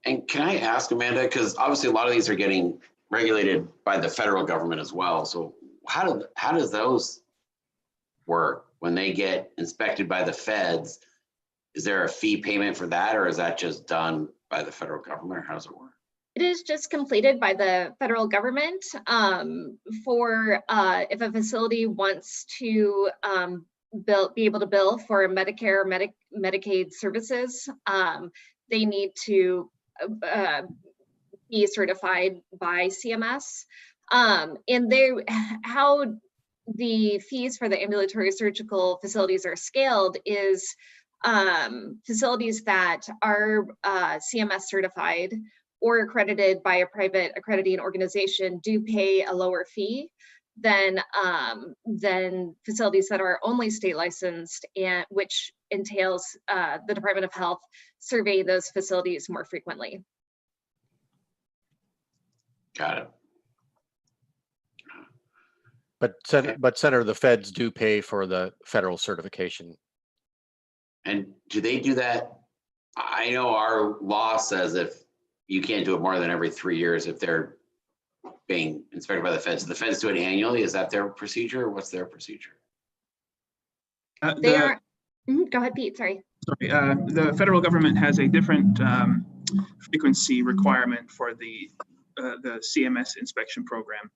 And can I ask, Amanda, because obviously a lot of these are getting regulated by the federal government as well. So how does those work when they get inspected by the feds? Is there a fee payment for that, or is that just done by the federal government, or how does it work? It is just completed by the federal government. For if a facility wants to be able to bill for Medicare or Medicaid services, they need to be certified by CMS. And how the fees for the ambulatory surgical facilities are scaled is facilities that are CMS certified or accredited by a private accrediting organization do pay a lower fee than facilities that are only state licensed, and which entails the Department of Health survey those facilities more frequently. Got it. But Senator, the feds do pay for the federal certification. And do they do that? I know our law says if you can't do it more than every 3 years if they're being inspected by the feds. So the feds do it annually. Is that their procedure, or what's their procedure? Go ahead, Pete. Sorry. The federal government has a different frequency requirement for the CMS inspection program,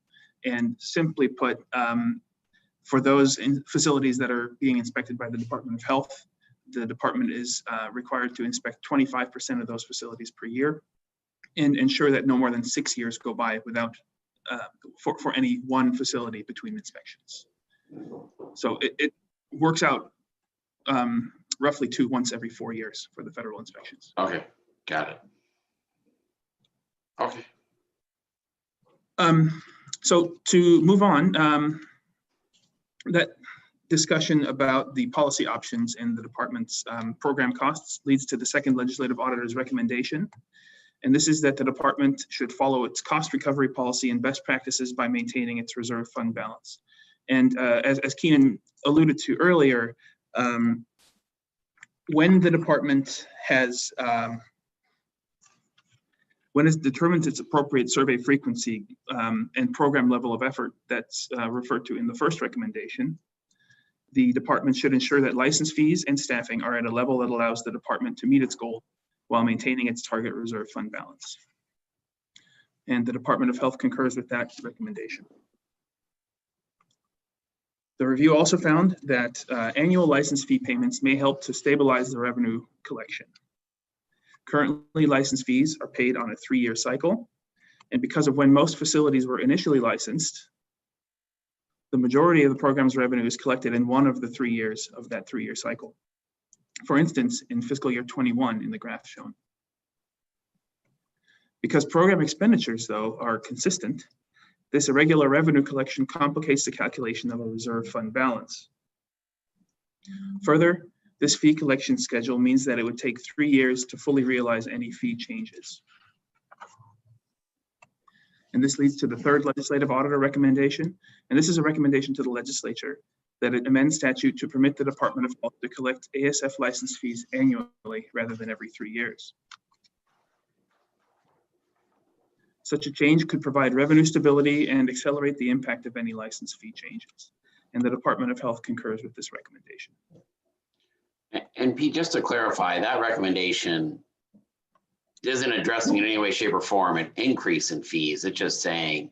and simply put, for those facilities that are being inspected by the Department of Health, the department is required to inspect 25% of those facilities per year, and ensure that no more than 6 years go by without for any one facility between inspections. So it works out roughly once every 4 years for the federal inspections. Okay, got it. Okay. So to move on, that discussion about the policy options and the department's program costs leads to the second legislative auditor's recommendation. And this is that the department should follow its cost recovery policy and best practices by maintaining its reserve fund balance. And as Keenan alluded to earlier, when the department has when it determines its appropriate survey frequency and program level of effort that's referred to in the first recommendation, the department should ensure that license fees and staffing are at a level that allows the department to meet its goal while maintaining its target reserve fund balance. And the Department of Health concurs with that recommendation. The review also found that annual license fee payments may help to stabilize the revenue collection. Currently, license fees are paid on a 3-year cycle, and because of when most facilities were initially licensed, the majority of the program's revenue is collected in one of the 3 years of that 3-year cycle. For instance, in fiscal year 21 in the graph shown. Because program expenditures, though, are consistent, this irregular revenue collection complicates the calculation of a reserve fund balance. Further, this fee collection schedule means that it would take 3 years to fully realize any fee changes. And this leads to the third legislative auditor recommendation. And this is a recommendation to the legislature that it amends statute to permit the Department of Health to collect ASF license fees annually rather than every 3 years. Such a change could provide revenue stability and accelerate the impact of any license fee changes. And the Department of Health concurs with this recommendation. And Pete, just to clarify, that recommendation isn't addressing in any way, shape, or form an increase in fees. It's just saying,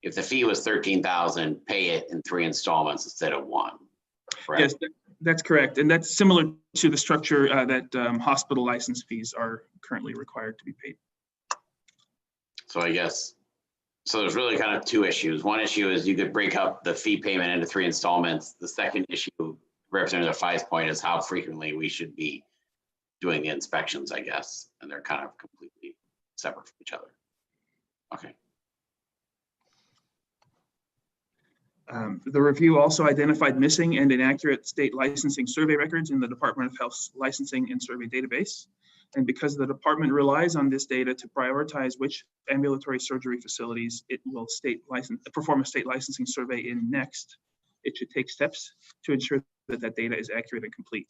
if the fee was $13,000, pay it in 3 installments instead of 1. Correct? Yes, that's correct. And that's similar to the structure that hospital license fees are currently required to be paid. So I guess, so there's really kind of 2 issues. One issue is you could break up the fee payment into 3 installments. The second issue, Representative Fai's point, is how frequently we should be doing the inspections, I guess. And they're kind of completely separate from each other. Okay. The review also identified missing and inaccurate state licensing survey records in the Department of Health's licensing and survey database. And because the department relies on this data to prioritize which ambulatory surgery facilities it will perform a state licensing survey in next, it should take steps to ensure that that data is accurate and complete.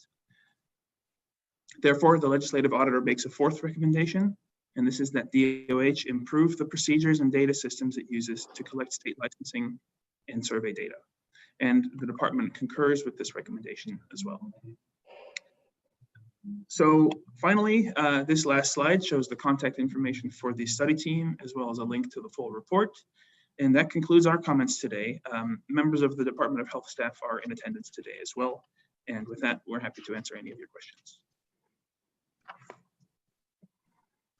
Therefore, the legislative auditor makes a 4th recommendation, and this is that DOH improve the procedures and data systems it uses to collect state licensing and survey data. And the department concurs with this recommendation as well. So finally, this last slide shows the contact information for the study team, as well as a link to the full report. And that concludes our comments today. Members of the Department of Health staff are in attendance today as well. And with that, we're happy to answer any of your questions.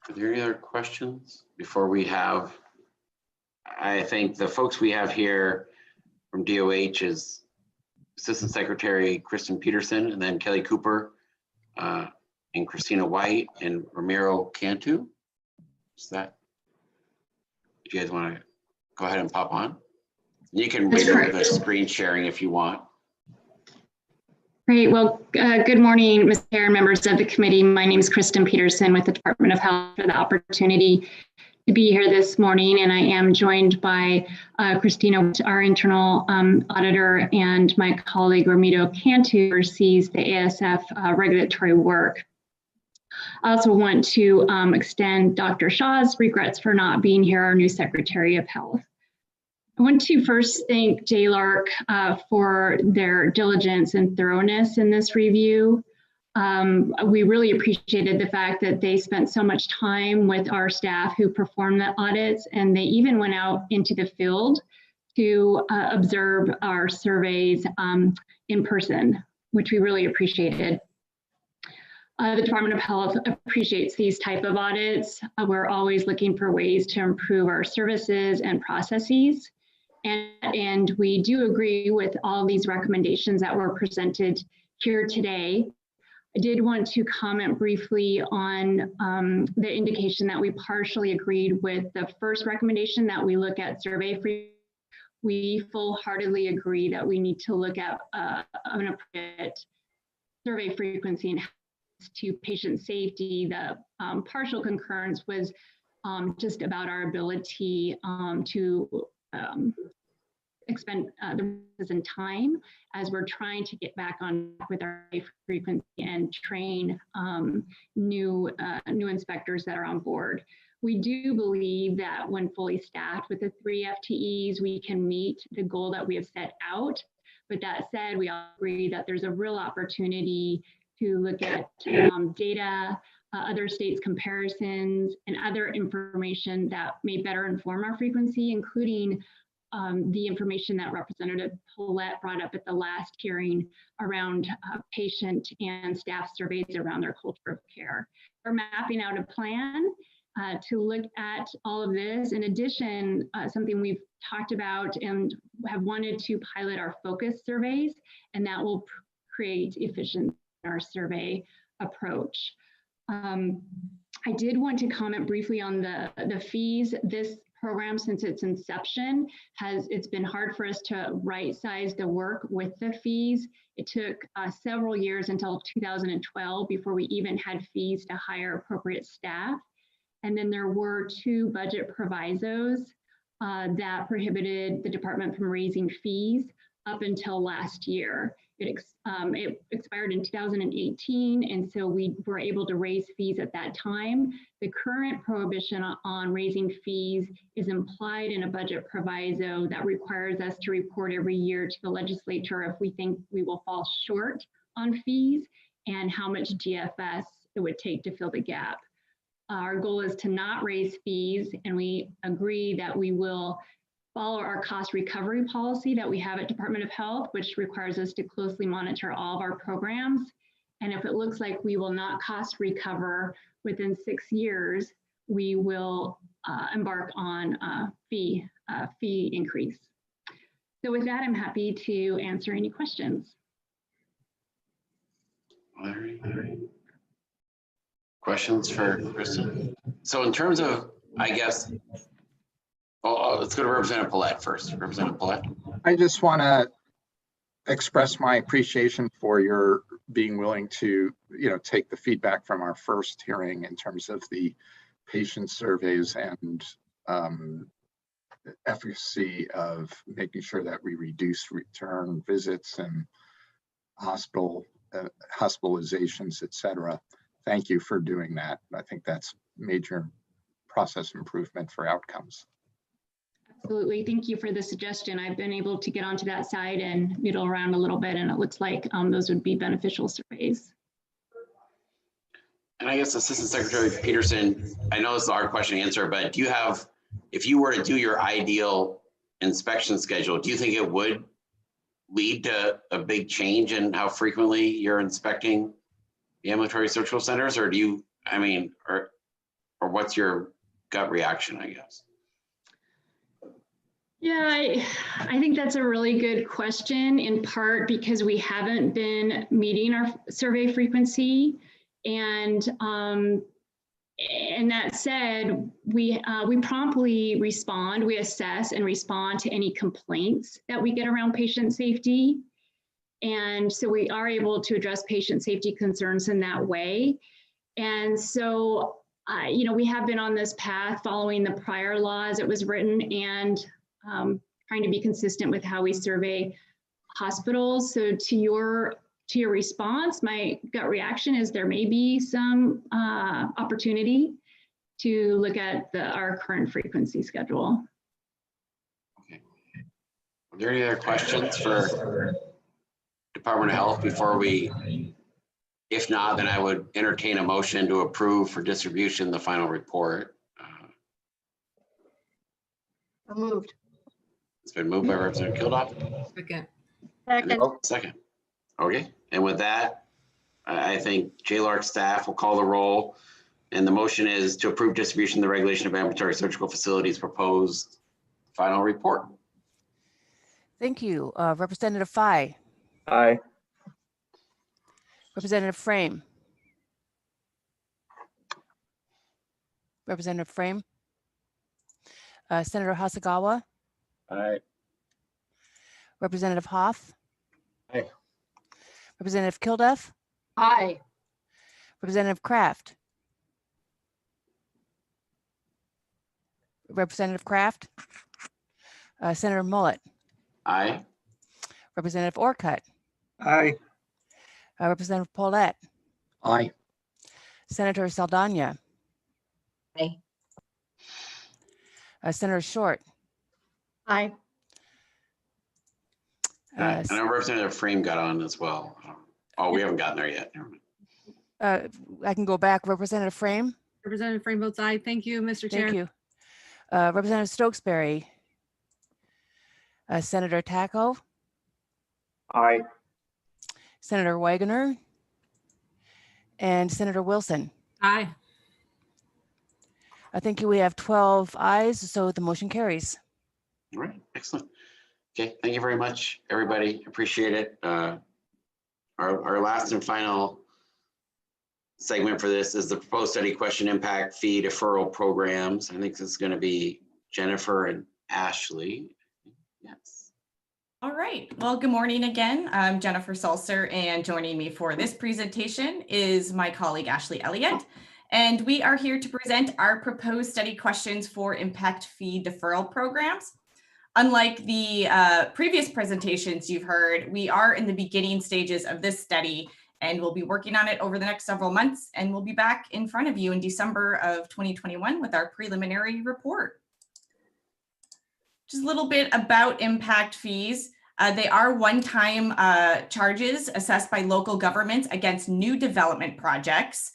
Are there any other questions before we have? I think the folks we have here from DOH is Assistant Secretary Kristen Peterson, and then Kelly Cooper, and Christina White, and Ramiro Cantu. Is that? Do you guys want to go ahead and pop on? You can wait for the screen sharing if you want. Great. Well, good morning, Mr. Chair and members of the committee. My name is Kristen Peterson with the Department of Health for the opportunity to be here this morning, and I am joined by Christina, our internal auditor, and my colleague Ramiro Cantu, who oversees the ASF regulatory work. I also want to extend Dr. Shaw's regrets for not being here, our new Secretary of Health. I want to first thank Jaylard for their diligence and thoroughness in this review. We really appreciated the fact that they spent so much time with our staff who performed the audits, and they even went out into the field to observe our surveys in person, which we really appreciated. The Department of Health appreciates these type of audits. We're always looking for ways to improve our services and processes. And we do agree with all these recommendations that were presented here today. I did want to comment briefly on the indication that we partially agreed with the first recommendation that we look at survey frequency. we full-heartedly agree that we need to look at an appropriate survey frequency and to patient safety. The partial concurrence was just about our ability to expend the resources and time as we're trying to get back on with our frequency and train new inspectors that are on board. We do believe that when fully staffed with the 3 FTEs, we can meet the goal that we have set out. But that said, we all agree that there's a real opportunity to look at data, other states' comparisons, and other information that may better inform our frequency, including the information that Representative Paulette brought up at the last hearing around patient and staff surveys around their culture of care. We're mapping out a plan to look at all of this. In addition, something we've talked about and have wanted to pilot our focus surveys, and that will create efficiency in our survey approach. I did want to comment briefly on the fees. This program, since its inception, it's been hard for us to right size the work with the fees. It took several years until 2012 before we even had fees to hire appropriate staff. And then there were 2 budget provisos that prohibited the department from raising fees up until last year. It expired in 2018, and so we were able to raise fees at that time. The current prohibition on raising fees is implied in a budget proviso that requires us to report every year to the legislature if we think we will fall short on fees and how much DFS it would take to fill the gap. Our goal is to not raise fees, and we agree that we will follow our cost recovery policy that we have at Department of Health, which requires us to closely monitor all of our programs. And if it looks like we will not cost recover within 6 years, we will embark on a fee increase. So with that, I'm happy to answer any questions. All right. Questions for Kristen? So in terms of, I guess, let's go to Representative Paulette first. Representative Paulette. I just want to express my appreciation for your being willing to, take the feedback from our first hearing in terms of the patient surveys and efficacy of making sure that we reduce return visits and hospitalizations, et cetera. Thank you for doing that. I think that's major process improvement for outcomes. Absolutely. Thank you for the suggestion. I've been able to get onto that side and noodle around a little bit, and it looks like those would be beneficial surveys. And I guess Assistant Secretary Peterson, I know this is a hard question to answer, but do you have, if you were to do your ideal inspection schedule, do you think it would lead to a big change in how frequently you're inspecting the ambulatory surgical centers, or do you, or what's your gut reaction, I guess? Yeah, I think that's a really good question, in part because we haven't been meeting our survey frequency. And that said, we promptly respond, we assess and respond to any complaints that we get around patient safety. And so we are able to address patient safety concerns in that way. And so, we have been on this path following the prior law as it was written, and trying to be consistent with how we survey hospitals. So to your response, my gut reaction is there may be some opportunity to look at our current frequency schedule. Okay. Are there any other questions for Department of Health before we, if not, then I would entertain a motion to approve for distribution the final report. Moved. It's been moved by Representative Kildoff. Second. Second. Okay. And with that, I think Jaylard staff will call the roll. And the motion is to approve distribution of the regulation of ambulatory surgical facilities proposed final report. Thank you. Representative Fye. Aye. Representative Frame. Representative Frame. Senator Hasagawa. Aye. Representative Hoff, Aye. Representative Kilduff, Aye. Representative Kraft, Representative Kraft, Senator Mullet, Aye. Representative Orcutt, Aye. Representative Paulette, Aye. Senator Saldana, Aye. Senator Short, Aye. I know Representative Frame got on as well. Oh, we haven't gotten there yet. Never mind. I can go back. Representative Frame. Representative Frame votes aye. Thank you, Mr. Chair. Thank you. Representative Stokesbury, Senator Taco, Aye. Senator Wagoner, and Senator Wilson. Aye. I think we have 12 ayes, so the motion carries. All right, excellent. Okay, thank you very much, everybody. Appreciate it. Our last and final segment for this is the proposed study question impact fee deferral programs. I think it's going to be Jennifer and Ashley. Yes. All right. Well, good morning again. I'm Jennifer Sulzer, and joining me for this presentation is my colleague Ashley Elliott. And we are here to present our proposed study questions for impact fee deferral programs. Unlike the previous presentations you've heard, we are in the beginning stages of this study, and we'll be working on it over the next several months, and we'll be back in front of you in December of 2021 with our preliminary report. Just a little bit about impact fees. They are one-time charges assessed by local governments against new development projects.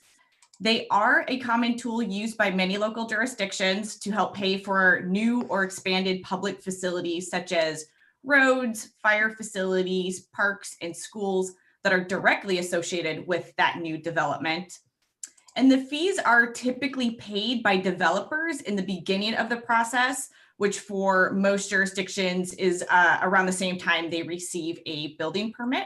They are a common tool used by many local jurisdictions to help pay for new or expanded public facilities such as roads, fire facilities, parks, and schools that are directly associated with that new development. And the fees are typically paid by developers in the beginning of the process, which for most jurisdictions is around the same time they receive a building permit.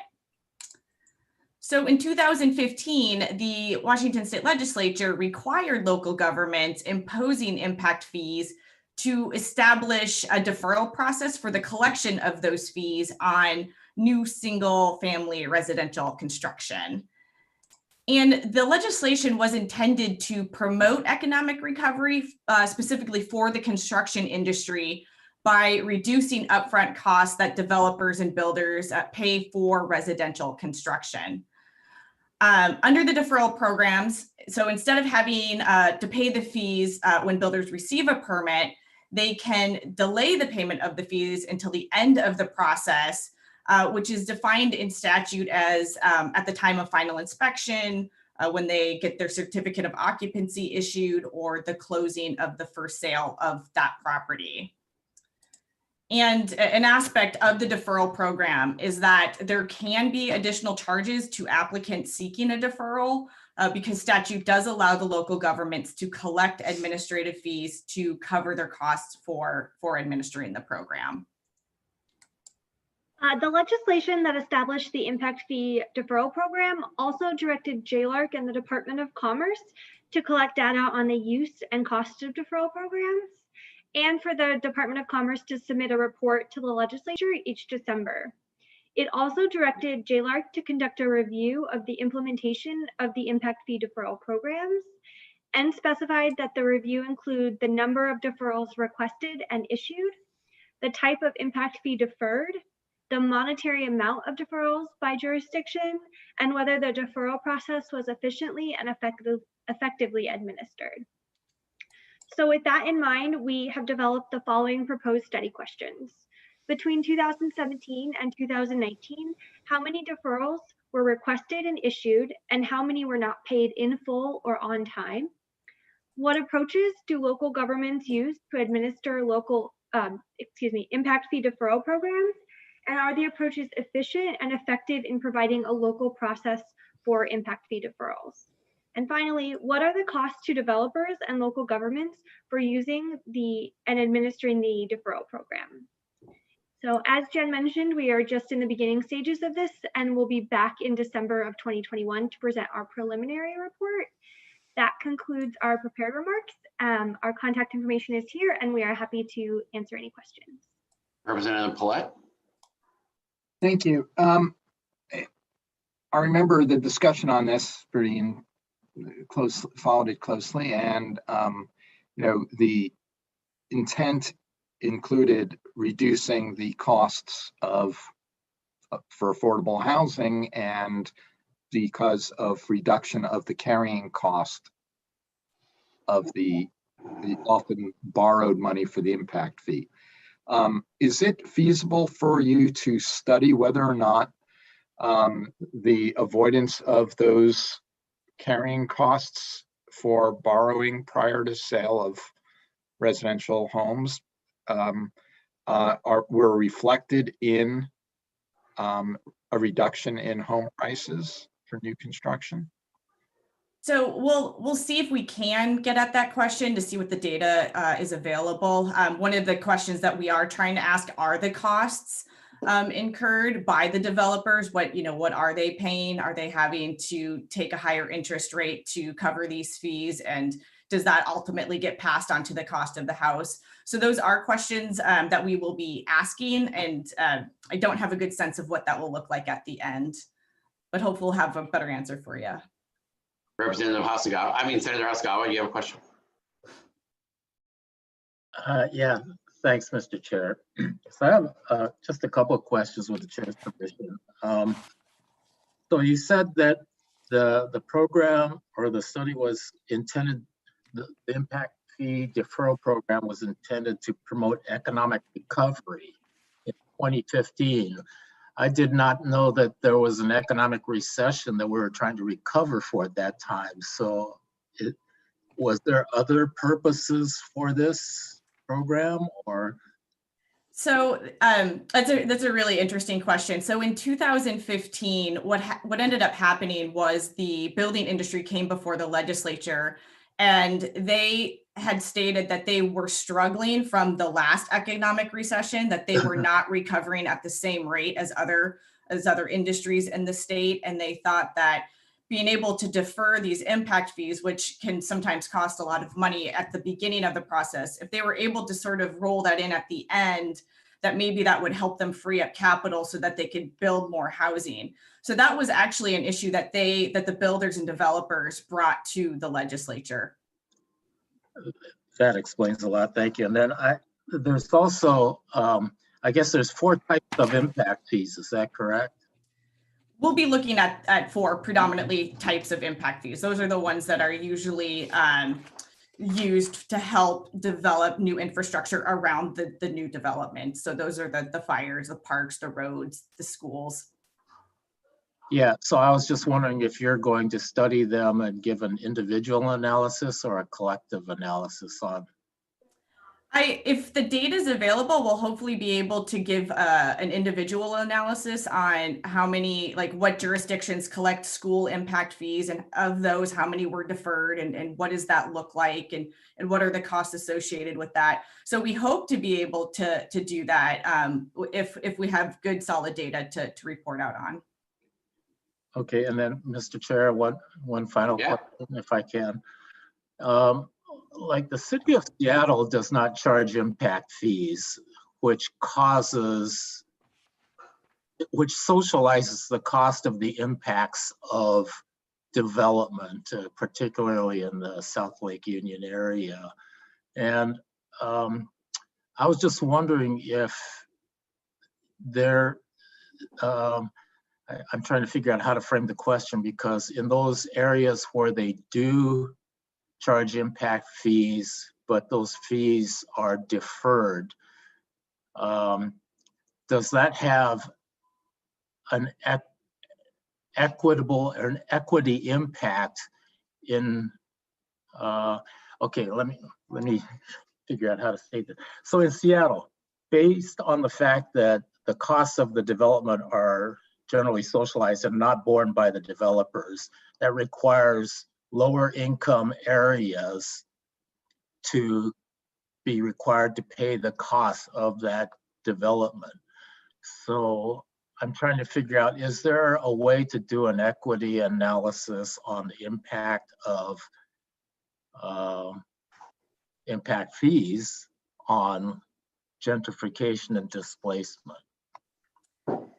So in 2015, the Washington State Legislature required local governments imposing impact fees to establish a deferral process for the collection of those fees on new single-family residential construction. And the legislation was intended to promote economic recovery, specifically for the construction industry, by reducing upfront costs that developers and builders pay for residential construction. Under the deferral programs, so instead of having to pay the fees when builders receive a permit, they can delay the payment of the fees until the end of the process, which is defined in statute as at the time of final inspection, when they get their certificate of occupancy issued, or the closing of the first sale of that property. And an aspect of the deferral program is that there can be additional charges to applicants seeking a deferral because statute does allow the local governments to collect administrative fees to cover their costs for administering the program. The legislation that established the impact fee deferral program also directed Jaylard and the Department of Commerce to collect data on the use and cost of deferral programs, and for the Department of Commerce to submit a report to the legislature each December. It also directed Jaylard to conduct a review of the implementation of the impact fee deferral programs, and specified that the review include the number of deferrals requested and issued, the type of impact fee deferred, the monetary amount of deferrals by jurisdiction, and whether the deferral process was efficiently and effectively administered. So with that in mind, we have developed the following proposed study questions. Between 2017 and 2019, how many deferrals were requested and issued, and how many were not paid in full or on time? What approaches do local governments use to administer local, impact fee deferral programs? And are the approaches efficient and effective in providing a local process for impact fee deferrals? And finally, what are the costs to developers and local governments for using and administering the deferral program? So as Jen mentioned, we are just in the beginning stages of this, and we'll be back in December of 2021 to present our preliminary report. That concludes our prepared remarks. Our contact information is here, and we are happy to answer any questions. Representative Paulette. Thank you. I remember the discussion on this pretty close, followed it closely, and the intent included reducing the costs for affordable housing, and because of reduction of the carrying cost of the often borrowed money for the impact fee. Is it feasible for you to study whether or not the avoidance of those carrying costs for borrowing prior to sale of residential homes were reflected in a reduction in home prices for new construction? So we'll see if we can get at that question to see what the data is available. One of the questions that we are trying to ask are the costs incurred by the developers. What are they paying? Are they having to take a higher interest rate to cover these fees? And does that ultimately get passed on to the cost of the house? So those are questions that we will be asking, and I don't have a good sense of what that will look like at the end, but hopefully we'll have a better answer for you. Representative Hasegawa, Senator Hasegawa, you have a question? Yeah, thanks, Mr. Chair. So I have just a couple of questions with the chair's permission. So you said that the program or the study was intended, the impact fee deferral program was intended to promote economic recovery in 2015. I did not know that there was an economic recession that we were trying to recover for at that time. So was there other purposes for this program, or? So that's a really interesting question. So in 2015, what ended up happening was the building industry came before the legislature, and they had stated that they were struggling from the last economic recession, that they were not recovering at the same rate as other industries in the state. And they thought that being able to defer these impact fees, which can sometimes cost a lot of money at the beginning of the process, if they were able to sort of roll that in at the end, that maybe that would help them free up capital so that they could build more housing. So that was actually an issue that the builders and developers brought to the legislature. That explains a lot, thank you. And then there's also, I guess there's 4 types of impact fees, is that correct? We'll be looking at 4 predominantly types of impact fees. Those are the ones that are usually used to help develop new infrastructure around the new development. So those are the fires, the parks, the roads, the schools. Yeah, so I was just wondering if you're going to study them and give an individual analysis or a collective analysis on. If the data is available, we'll hopefully be able to give an individual analysis on how many, like what jurisdictions collect school impact fees, and of those, how many were deferred, and what does that look like, and what are the costs associated with that. So we hope to be able to do that if we have good solid data to report out on. Okay, and then Mr. Chair, one final question, if I can. Like the city of Seattle does not charge impact fees, which socializes the cost of the impacts of development, particularly in the South Lake Union area. And I was just wondering if I'm trying to figure out how to frame the question, because in those areas where they do charge impact fees, but those fees are deferred, does that have an equitable or an equity impact in, okay, let me figure out how to say that. So in Seattle, based on the fact that the costs of the development are generally socialized and not borne by the developers, that requires lower income areas to be required to pay the cost of that development. So I'm trying to figure out, is there a way to do an equity analysis on the impact of impact fees on gentrification and displacement?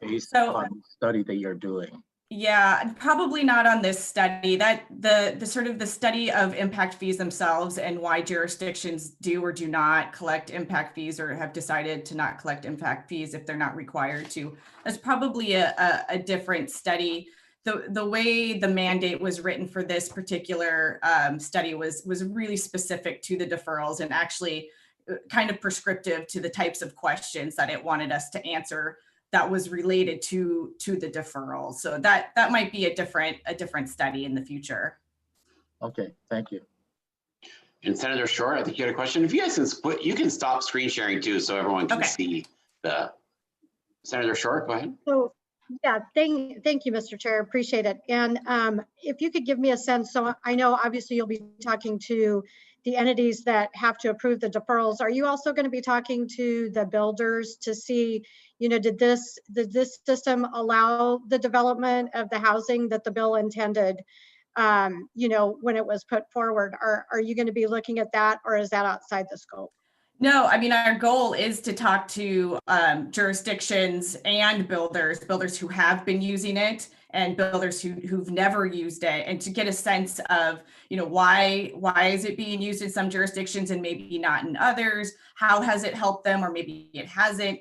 based So- on the study that you're doing? Yeah, probably not on this study. That the sort of the study of impact fees themselves and why jurisdictions do or do not collect impact fees or have decided to not collect impact fees if they're not required to. That's probably a different study. The way the mandate was written for this particular study was really specific to the deferrals and actually kind of prescriptive to the types of questions that it wanted us to answer that was related to the deferral. So that might be a different study in the future. Okay, thank you. And Senator Short, I think you had a question. If you guys can split, you can stop screen sharing too, so everyone can see the. Senator Short, go ahead. So, yeah, thank you, Mr. Chair. Appreciate it. And if you could give me a sense, so I know obviously you'll be talking to the entities that have to approve the deferrals. Are you also going to be talking to the builders to see, you know, did this system allow the development of the housing that the bill intended, you know, when it was put forward? Are you going to be looking at that, or is that outside the scope? No, I mean, our goal is to talk to jurisdictions and builders who have been using it and builders who've never used it, and to get a sense of, you know, why is it being used in some jurisdictions and maybe not in others? How has it helped them, or maybe it hasn't?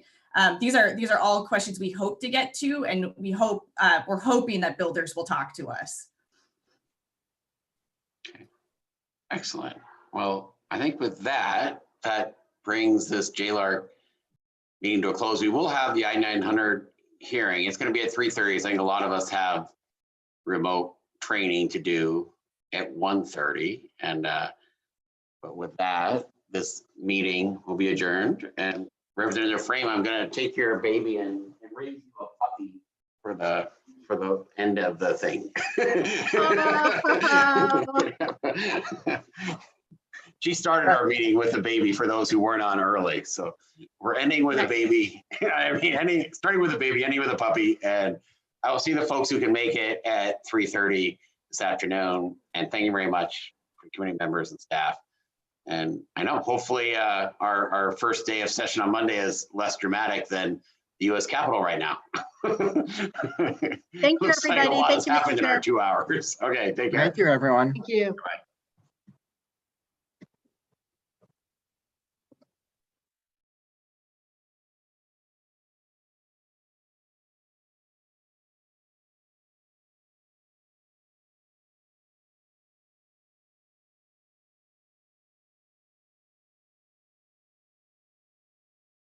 These are all questions we hope to get to, and we're hoping that builders will talk to us. Okay. Excellent. Well, I think with that brings this Jaylard meeting to a close. We will have the I-900 hearing. It's going to be at 3:30. I think a lot of us have remote training to do at 1:30. And but with that, this meeting will be adjourned. And Representative Frame, I'm going to take your baby and raise you a puppy for the end of the thing. She started our meeting with a baby for those who weren't on early. So we're ending with a baby. I mean, starting with a baby, ending with a puppy. And I will see the folks who can make it at 3:30 this afternoon. And thank you very much for committee members and staff. And I know hopefully our first day of session on Monday is less dramatic than the U.S. Capitol right now. Thank you, Looks like everybody. a lot Thank has you, Mr. happened in our Chair. 2 hours. Okay, take care. Thank you, everyone. Thank you. Bye.